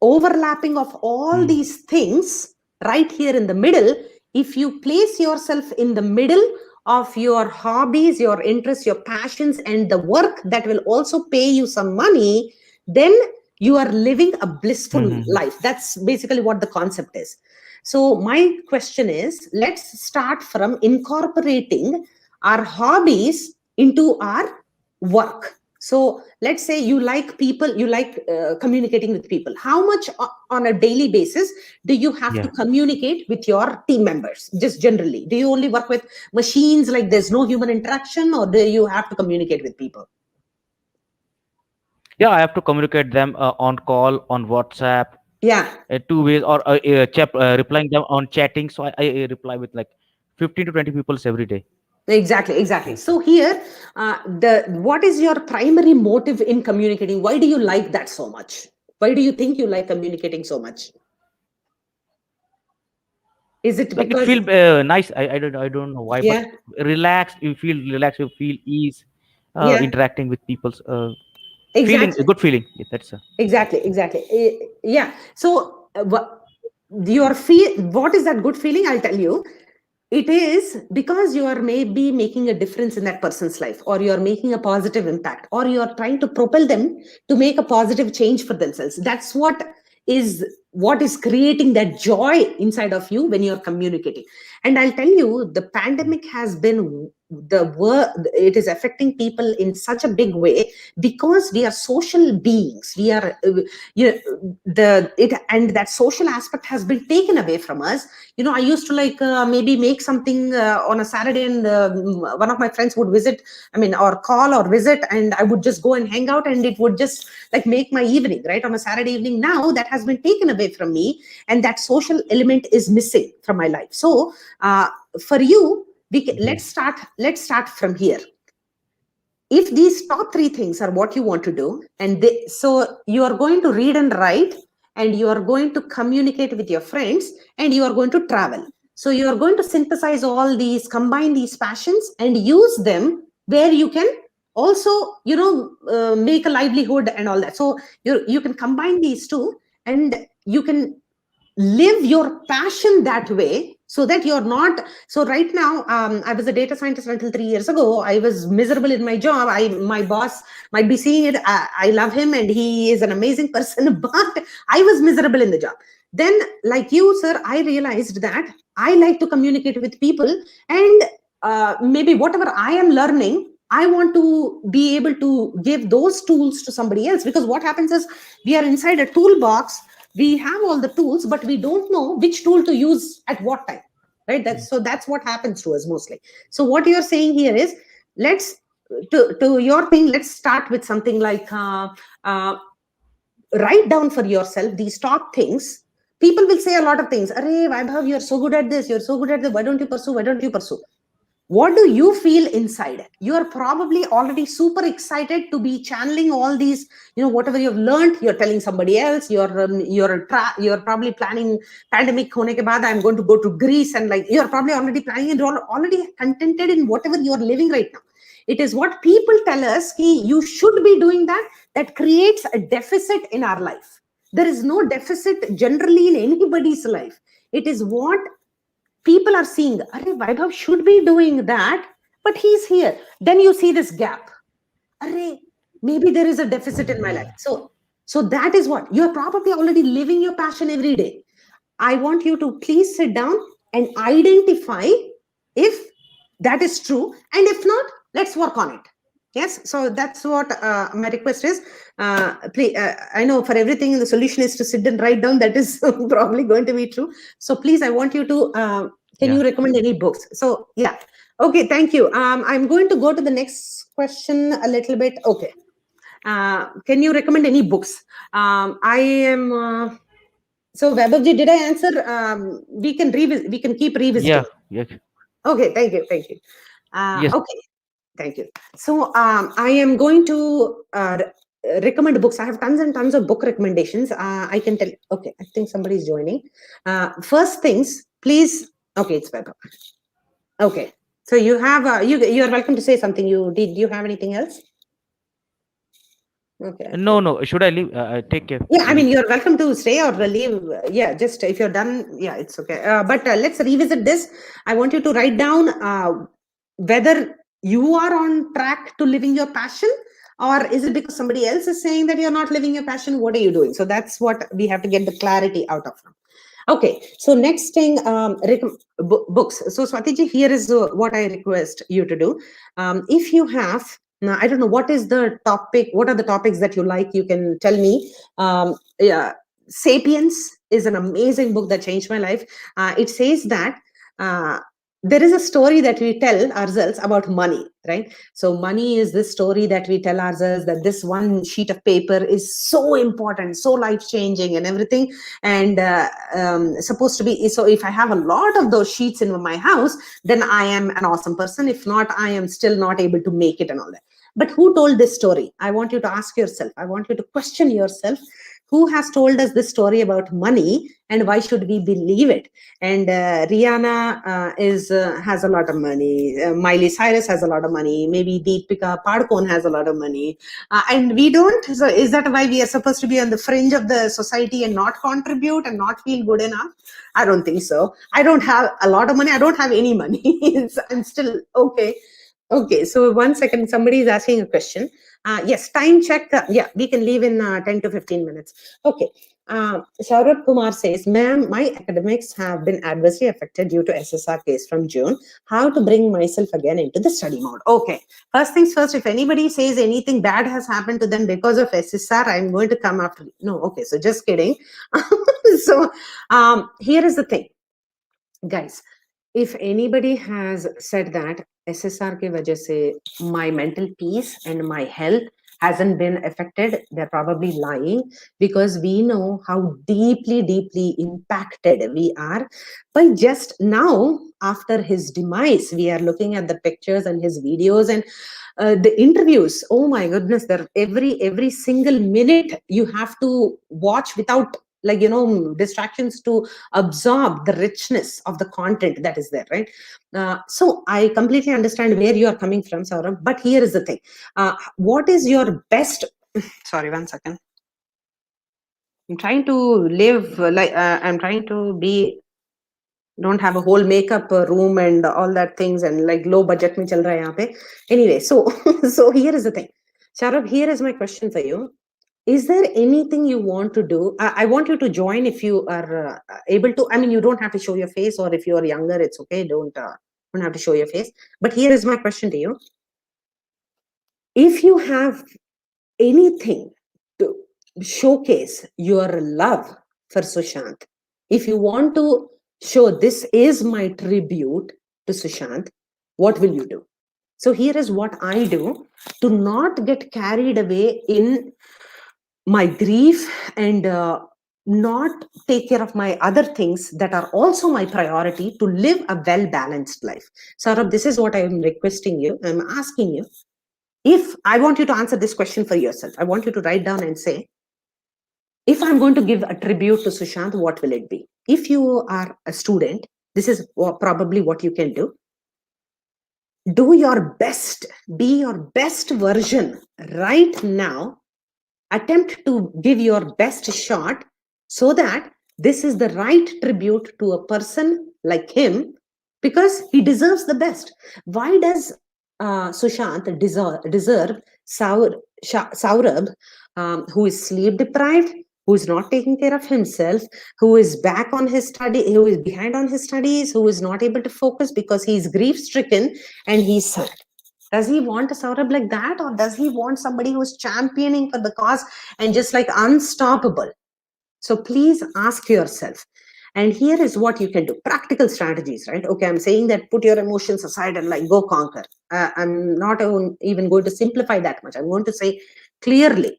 overlapping of all these things right here in the middle, if you place yourself in the middle of your hobbies, your interests, your passions, and the work that will also pay you some money, then you are living a blissful life. That's basically what the concept is. So my question is, let's start from incorporating our hobbies into our work. So let's say you like people, you like communicating with people. How much on a daily basis do you have to communicate with your team members? Just generally, do you only work with machines, like there's no human interaction, or do you have to communicate with people? Yeah, I have to communicate them on call, on WhatsApp. Yeah. 2 ways, or replying them on chatting. So I reply with like 15 to 20 people every day. Exactly. So here, what is your primary motive in communicating? Why do you like that so much? Why do you think you like communicating so much? Is it like because it feel nice? I don't know why, but relaxed. You feel relaxed. You feel ease interacting with people. Feeling a good feeling. Yeah, that's exactly. Yeah. So what is that good feeling? I'll tell you. It is because you are maybe making a difference in that person's life, or you're making a positive impact, or you're trying to propel them to make a positive change for themselves. That's what is creating that joy inside of you when you're communicating. And I'll tell you, the pandemic has been it is affecting people in such a big way, because we are social beings. We are and that social aspect has been taken away from us. I used to maybe make something on a Saturday, and one of my friends would visit, or call or visit, and I would just go and hang out, and it would just make my evening, right, on a Saturday evening. Now that has been taken away from me, and that social element is missing from my life. So for you, let's start from here. If these top 3 things are what you want to do, and so you are going to read and write, and you are going to communicate with your friends, and you are going to travel. So you are going to synthesize all these, combine these passions, and use them where you can also, make a livelihood and all that. So you can combine these two, and you can live your passion that way, so that you're not. So right now, I was a data scientist until 3 years ago. I was miserable in my job. My boss might be seeing it. I love him, and he is an amazing person, but I was miserable in the job. Then, like you, sir, I realized that I like to communicate with people, and maybe whatever I am learning, I want to be able to give those tools to somebody else. Because what happens is, we are inside a toolbox. We have all the tools, but we don't know which tool to use at what time, right? That's what happens to us mostly. So what you're saying here is, let's to your thing, let's start with something like write down for yourself these top things. People will say a lot of things. Arey, Vaibhav, you're so good at this, you're so good at this, why don't you pursue? What do you feel inside? You are probably already super excited to be channeling all these, whatever you've learned, you're telling somebody else. You're probably planning pandemic hone ke baad, I'm going to go to Greece, and you're probably already planning, and you're already contented in whatever you're living right now. It is what people tell us ki you should be doing that creates a deficit in our life. There is no deficit generally in anybody's life. It is what people are seeing. Arey, Vaibhav should be doing that, but he's here. Then you see this gap. Arey, maybe there is a deficit in my life. So that is what you're probably already living your passion every day. I want you to please sit down and identify if that is true, and if not, let's work on it. Yes, so that's what my request is. Please, I know for everything the solution is to sit and write down. That is probably going to be true. So please, I want you to, can you recommend any books? So yeah, okay, thank you. I'm going to go to the next question a little bit. Okay, can you recommend any books? I am, so Vaibhavji, did I answer? We can keep revisiting. Yeah. Okay, thank you. Yes. Okay. Thank you. So I am going to recommend books. I have tons and tons of book recommendations. I can tell. Okay, I think somebody's joining. First things, please. Okay, it's better. Okay, so you have you are welcome to say something. Do you have anything else? Okay. No. Should I leave? Take care. Yeah, I mean, you're welcome to stay or leave. Yeah, just if you're done, yeah, it's okay. But let's revisit this. I want you to write down whether you are on track to living your passion, or is it because somebody else is saying that you're not living your passion? What are you doing? So that's what we have to get the clarity out of. Okay, so next thing, books. So Swatiji, here is what I request you to do. If you have, now I don't know what is the topic, what are the topics that you like, you can tell me. Yeah, Sapiens is an amazing book that changed my life. It says that there is a story that we tell ourselves about money, right? So money is this story that we tell ourselves, that this one sheet of paper is so important, so life-changing and everything, and supposed to be, so if I have a lot of those sheets in my house, then I am an awesome person. If not, I am still not able to make it and all that. But who told this story? I want you to ask yourself, I want you to question yourself, who has told us this story about money, and why should we believe it? And Rihanna has a lot of money. Miley Cyrus has a lot of money. Maybe Deepika Padukone has a lot of money. And we don't. So is that why we are supposed to be on the fringe of the society and not contribute and not feel good enough? I don't think so. I don't have a lot of money. I don't have any money. I'm still okay. Okay, so 1 second, somebody is asking a question. Yes, time check. Yeah, we can leave in 10 to 15 minutes. Okay, Saurabh Kumar says, ma'am, my academics have been adversely affected due to SSR case from June. How to bring myself again into the study mode? Okay. First things first, if anybody says anything bad has happened to them because of SSR, I'm going to come after you. No, okay. So just kidding. So here is the thing, guys. If anybody has said that SSR ke wajah se my mental peace and my health hasn't been affected, they're probably lying, because we know how deeply impacted we are by just now after his demise. We are looking at the pictures and his videos and the interviews. Oh my goodness, there every single minute you have to watch without, like, distractions, to absorb the richness of the content that is there, right? So I completely understand where you are coming from, Saurabh, but here is the thing. What is your best sorry, 1 second. I'm trying to live I'm trying to be, don't have a whole makeup room and all that things, and like low budget mein chal raha hai yahan pe. Anyway, so so here is the thing, Saurabh. Here is my question for you. Is there anything you want to do? I want you to join if you are able to. I mean, you don't have to show your face, or if you are younger, it's okay. Don't have to show your face. But here is my question to you. If you have anything to showcase your love for Sushant, if you want to show this is my tribute to Sushant, what will you do? So here is what I do to not get carried away in my grief and not take care of my other things that are also my priority, to live a well-balanced life. Saurabh, this is what I am requesting you. I'm asking you, if I want you to answer this question for yourself, I want you to write down and say, if I'm going to give a tribute to Sushant, what will it be? If you are a student, this is probably what you can do. Do your best, be your best version right now. Attempt to give your best shot, so that this is the right tribute to a person like him, because he deserves the best. Why does Sushant deserve Saurabh, who is sleep deprived, who is not taking care of himself, who is back on his study, who is behind on his studies, who is not able to focus because he is grief stricken and he's sad? Does he want a Saurabh like that, or does he want somebody who's championing for the cause and just like unstoppable? So please ask yourself. And here is what you can do. Practical strategies, right? Okay, I'm saying that put your emotions aside and like go conquer. I'm not even going to simplify that much. I'm going to say clearly,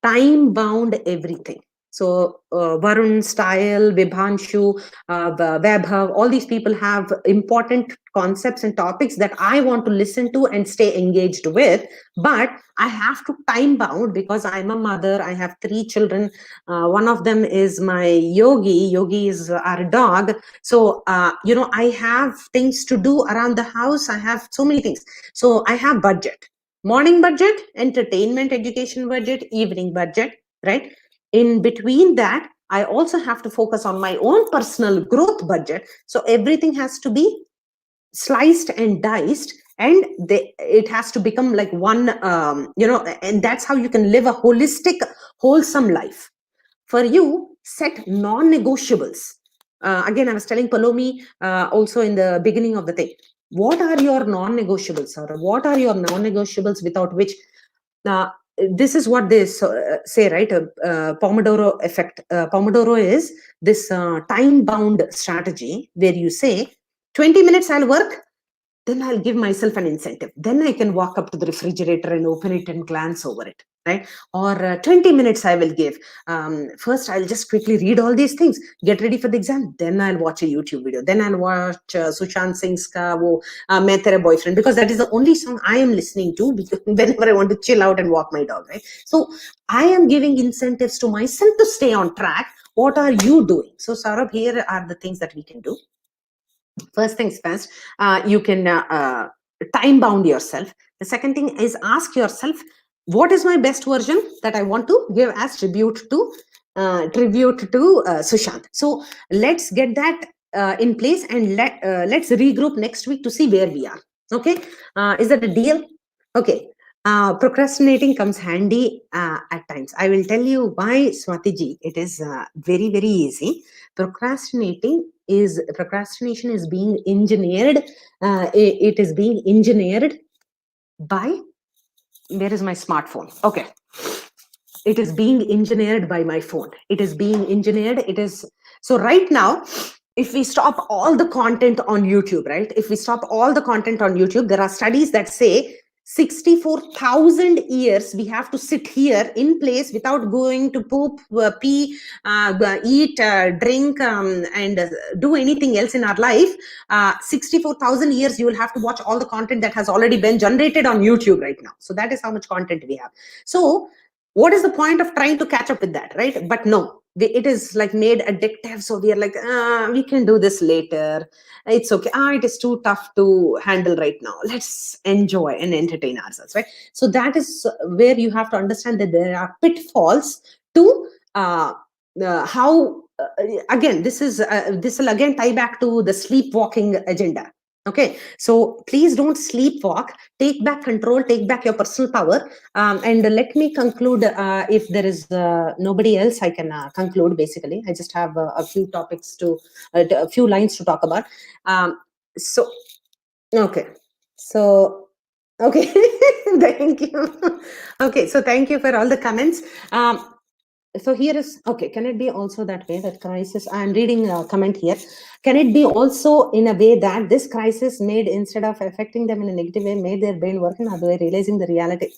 time bound everything. So Varun, Style, Vibhanshu, Vaibhav, all these people have important concepts and topics that I want to listen to and stay engaged with. But I have to time bound, because I'm a mother. I have 3 children. One of them is my Yogi. Yogi is our dog. So, I have things to do around the house. I have so many things. So I have budget. Morning budget, entertainment, education budget, evening budget, right? In between that, I also have to focus on my own personal growth budget. So everything has to be sliced and diced, and it has to become like one, and that's how you can live a holistic, wholesome life. For you, set non-negotiables. Again, I was telling Palomi also in the beginning of the thing. What are your non-negotiables, Sarah? What are your non-negotiables without which this is what they say, right? Pomodoro effect. Pomodoro is this time-bound strategy where you say, 20 minutes I'll work, then I'll give myself an incentive. Then I can walk up to the refrigerator and open it and glance over it, right? Or 20 minutes I will give. First, I'll just quickly read all these things, get ready for the exam. Then I'll watch a YouTube video. Then I'll watch Sushant Singh's Ka Wo Main Tere Boyfriend, because that is the only song I am listening to whenever I want to chill out and walk my dog, right? So I am giving incentives to myself to stay on track. What are you doing? So Saurabh, here are the things that we can do. First things first, you can time bound yourself. The second thing is, ask yourself, what is my best version that I want to give as tribute to Sushant? So let's get that in place, and let's regroup next week to see where we are. Okay, is that a deal? Okay. Procrastinating comes handy at times. I will tell you why, Swatiji. It is very, very easy. Procrastination is being engineered. It is being engineered by, where is my smartphone? Okay. It is being engineered by my phone. It is being engineered. It is, so right now, if we stop all the content on YouTube, right? If we stop all the content on YouTube, there are studies that say 64,000 years we have to sit here in place without going to poop, pee, eat, drink, and do anything else in our life. 64,000 years you will have to watch all the content that has already been generated on YouTube right now. So that is how much content we have. So what is the point of trying to catch up with that, right? But no, it is like made addictive. So we are like, we can do this later. It's okay. It is too tough to handle right now. Let's enjoy and entertain ourselves, right? So that is where you have to understand that there are pitfalls to how, again, this will again tie back to the sleepwalking agenda. Okay, so please don't sleepwalk. Take back control, take back your personal power. And let me conclude. If there is nobody else, I can conclude. Basically, I just have a few topics a few lines to talk about. So, okay. So, okay. Thank you. Okay, so thank you for all the comments. So here is, okay, can it be also that way, that crisis, I'm reading a comment here. Can it be also in a way that this crisis made, instead of affecting them in a negative way, made their brain work in another way, realizing the reality?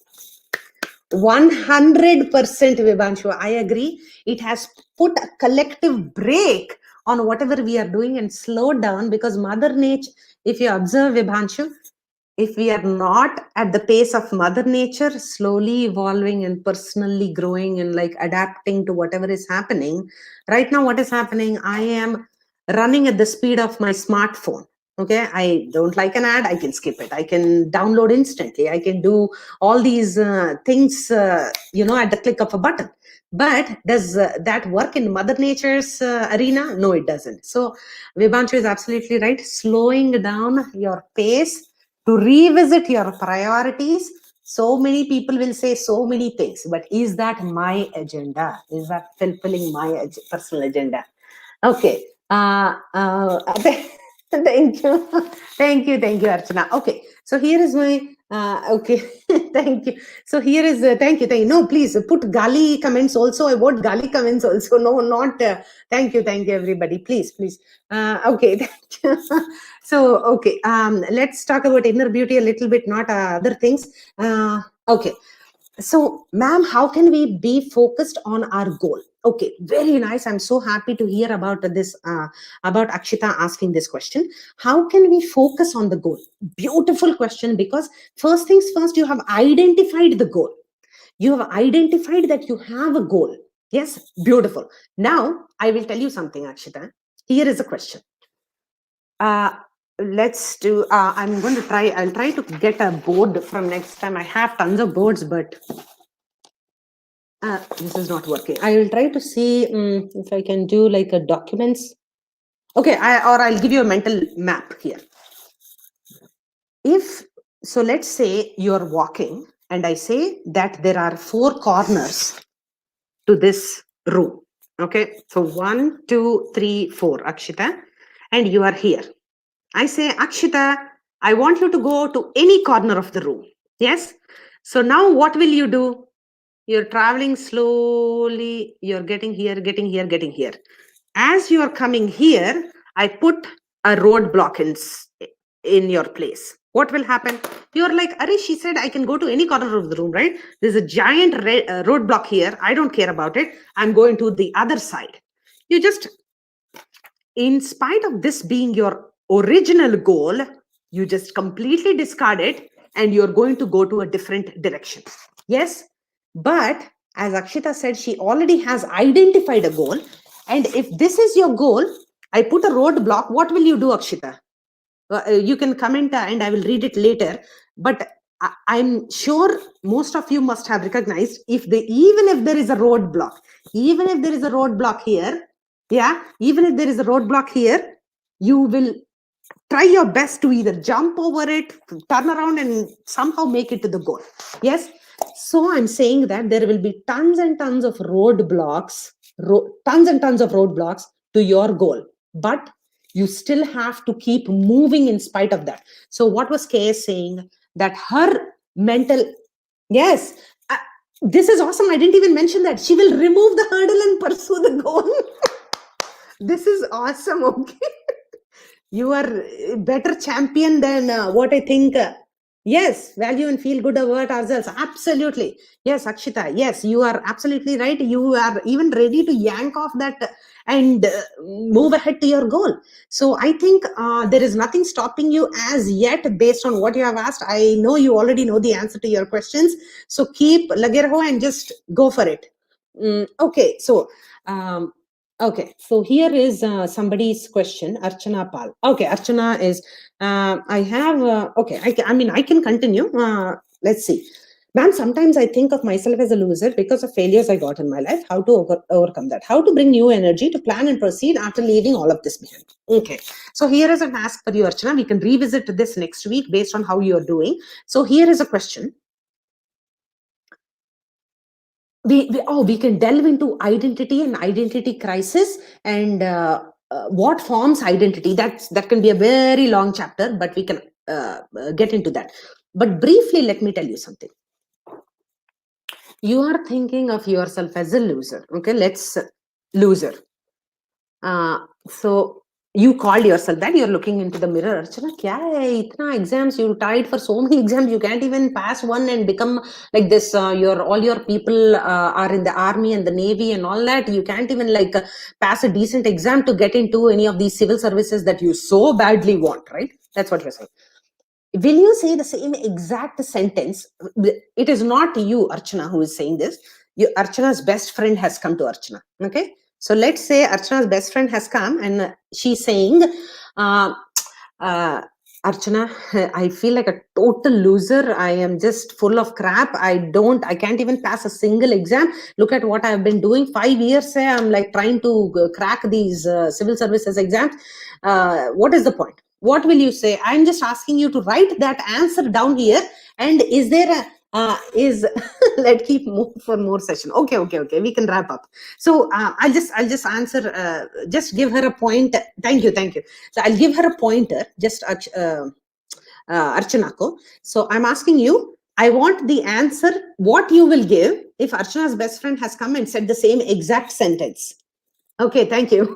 100% Vibhanshu, I agree. It has put a collective brake on whatever we are doing and slowed down, because Mother Nature, if you observe Vibhanshu, if we are not at the pace of Mother Nature, slowly evolving and personally growing and like adapting to whatever is happening, right now what is happening, I am running at the speed of my smartphone. Okay, I don't like an ad, I can skip it. I can download instantly. I can do all these things, at the click of a button. But does that work in Mother Nature's arena? No, it doesn't. So Vibhanshu is absolutely right. Slowing down your pace to revisit your priorities. So many people will say so many things, but is that my agenda? Is that fulfilling my personal agenda? Okay. Thank you. Thank you, Archana. Okay. So here is my, okay. Thank you. So here is, thank you. No, please put Gali comments also. I want Gali comments also. No, not, thank you, everybody. Please. Okay. Thank you. So, okay. Let's talk about inner beauty a little bit, not other things. Okay. So, ma'am, how can we be focused on our goal? Okay, very nice. I'm so happy to hear about this, about Akshita asking this question. How can we focus on the goal? Beautiful question, because first things first, you have identified the goal. You have identified that you have a goal. Yes, beautiful. Now, I will tell you something, Akshita. Here is a question. Let's do, I'll try to get a board from next time. I have tons of boards, but this is not working. I will try to see if I can do like a documents. Okay, I'll give you a mental map here. So let's say you're walking and I say that there are 4 corners to this room. Okay, so 1, 2, 3, 4, Akshita, and you are here. I say, Akshita, I want you to go to any corner of the room. Yes. So now what will you do? You're traveling slowly. You're getting here. As you are coming here, I put a roadblock in your place. What will happen? You're like, Ari, she said I can go to any corner of the room, right? There's a giant roadblock here. I don't care about it. I'm going to the other side. You just, in spite of this being your original goal, you just completely discard it and you're going to go to a different direction. Yes. But as Akshita said, she already has identified a goal. And if this is your goal, I put a roadblock. What will you do, Akshita? You can comment and I will read it later. But I'm sure most of you must have recognized, even if there is a roadblock here, yeah, even if there is a roadblock here, you will try your best to either jump over it, turn around, and somehow make it to the goal. Yes. So I'm saying that there will be tons and tons of roadblocks, tons and tons of roadblocks to your goal, but you still have to keep moving in spite of that. So what was Kay saying? That her mental, yes, this is awesome. I didn't even mention that. She will remove the hurdle and pursue the goal. This is awesome. Okay. You are a better champion than what I think. Yes, value and feel good about ourselves. Absolutely. Yes, Akshita. Yes, you are absolutely right. You are even ready to yank off that and move ahead to your goal. So I think there is nothing stopping you as yet based on what you have asked. I know you already know the answer to your questions. So keep lage raho and just go for it. Okay. So, okay, so here is somebody's question, Archana Pal. Okay, Archana is, I have, okay, I can continue. Let's see. Ma'am, sometimes I think of myself as a loser because of failures I got in my life. How to overcome that? How to bring new energy to plan and proceed after leaving all of this behind? Okay, so here is an ask for you, Archana. We can revisit this next week based on how you're doing. So here is a question. We can delve into identity and identity crisis and what forms identity. That can be a very long chapter, but we can get into that. But briefly, let me tell you something. You are thinking of yourself as a loser. Okay, let's loser. So you called yourself that. You're looking into the mirror. Archana, kya hai? Itna exams, you tied for so many exams, you can't even pass one and become like this. All your people are in the army and the navy and all that. You can't even like pass a decent exam to get into any of these civil services that you so badly want, right? That's what you're saying. Will you say the same exact sentence? It is not you, Archana, who is saying this. Archana's best friend has come to Archana. Okay. So let's say Archana's best friend has come and she's saying, Archana, I feel like a total loser. I am just full of crap. I can't even pass a single exam. Look at what I've been doing 5 years. I'm like trying to crack these civil services exams. What is the point? What will you say? I'm just asking you to write that answer down here. And is there a, let's keep moving for more session. Okay. We can wrap up. So I'll just answer, just give her a point. Thank you. So I'll give her a pointer, just Archanako. So I'm asking you, I want the answer, what you will give if Archana's best friend has come and said the same exact sentence. Okay, thank you.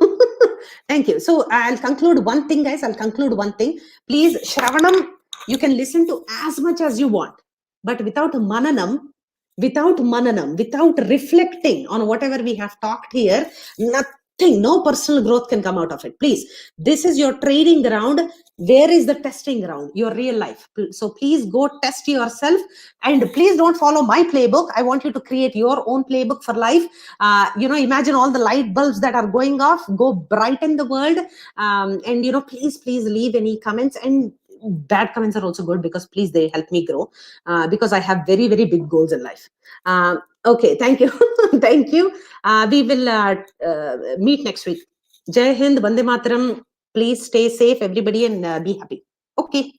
Thank you. So I'll conclude one thing, guys. Please, Shravanam, you can listen to as much as you want, but without mananam, without reflecting on whatever we have talked here, nothing, no personal growth can come out of it. Please, this is your training ground. Where is the testing ground? Your real life. So please go test yourself, and please don't follow my playbook. I want you to create your own playbook for life. Imagine all the light bulbs that are going off. Go brighten the world. And please leave any comments, and bad comments are also good, because please, they help me grow, because I have very, very big goals in life. Okay, thank you. Thank you. We will meet next week. Jai Hind, Vande Mataram. Please stay safe, everybody, and be happy. Okay.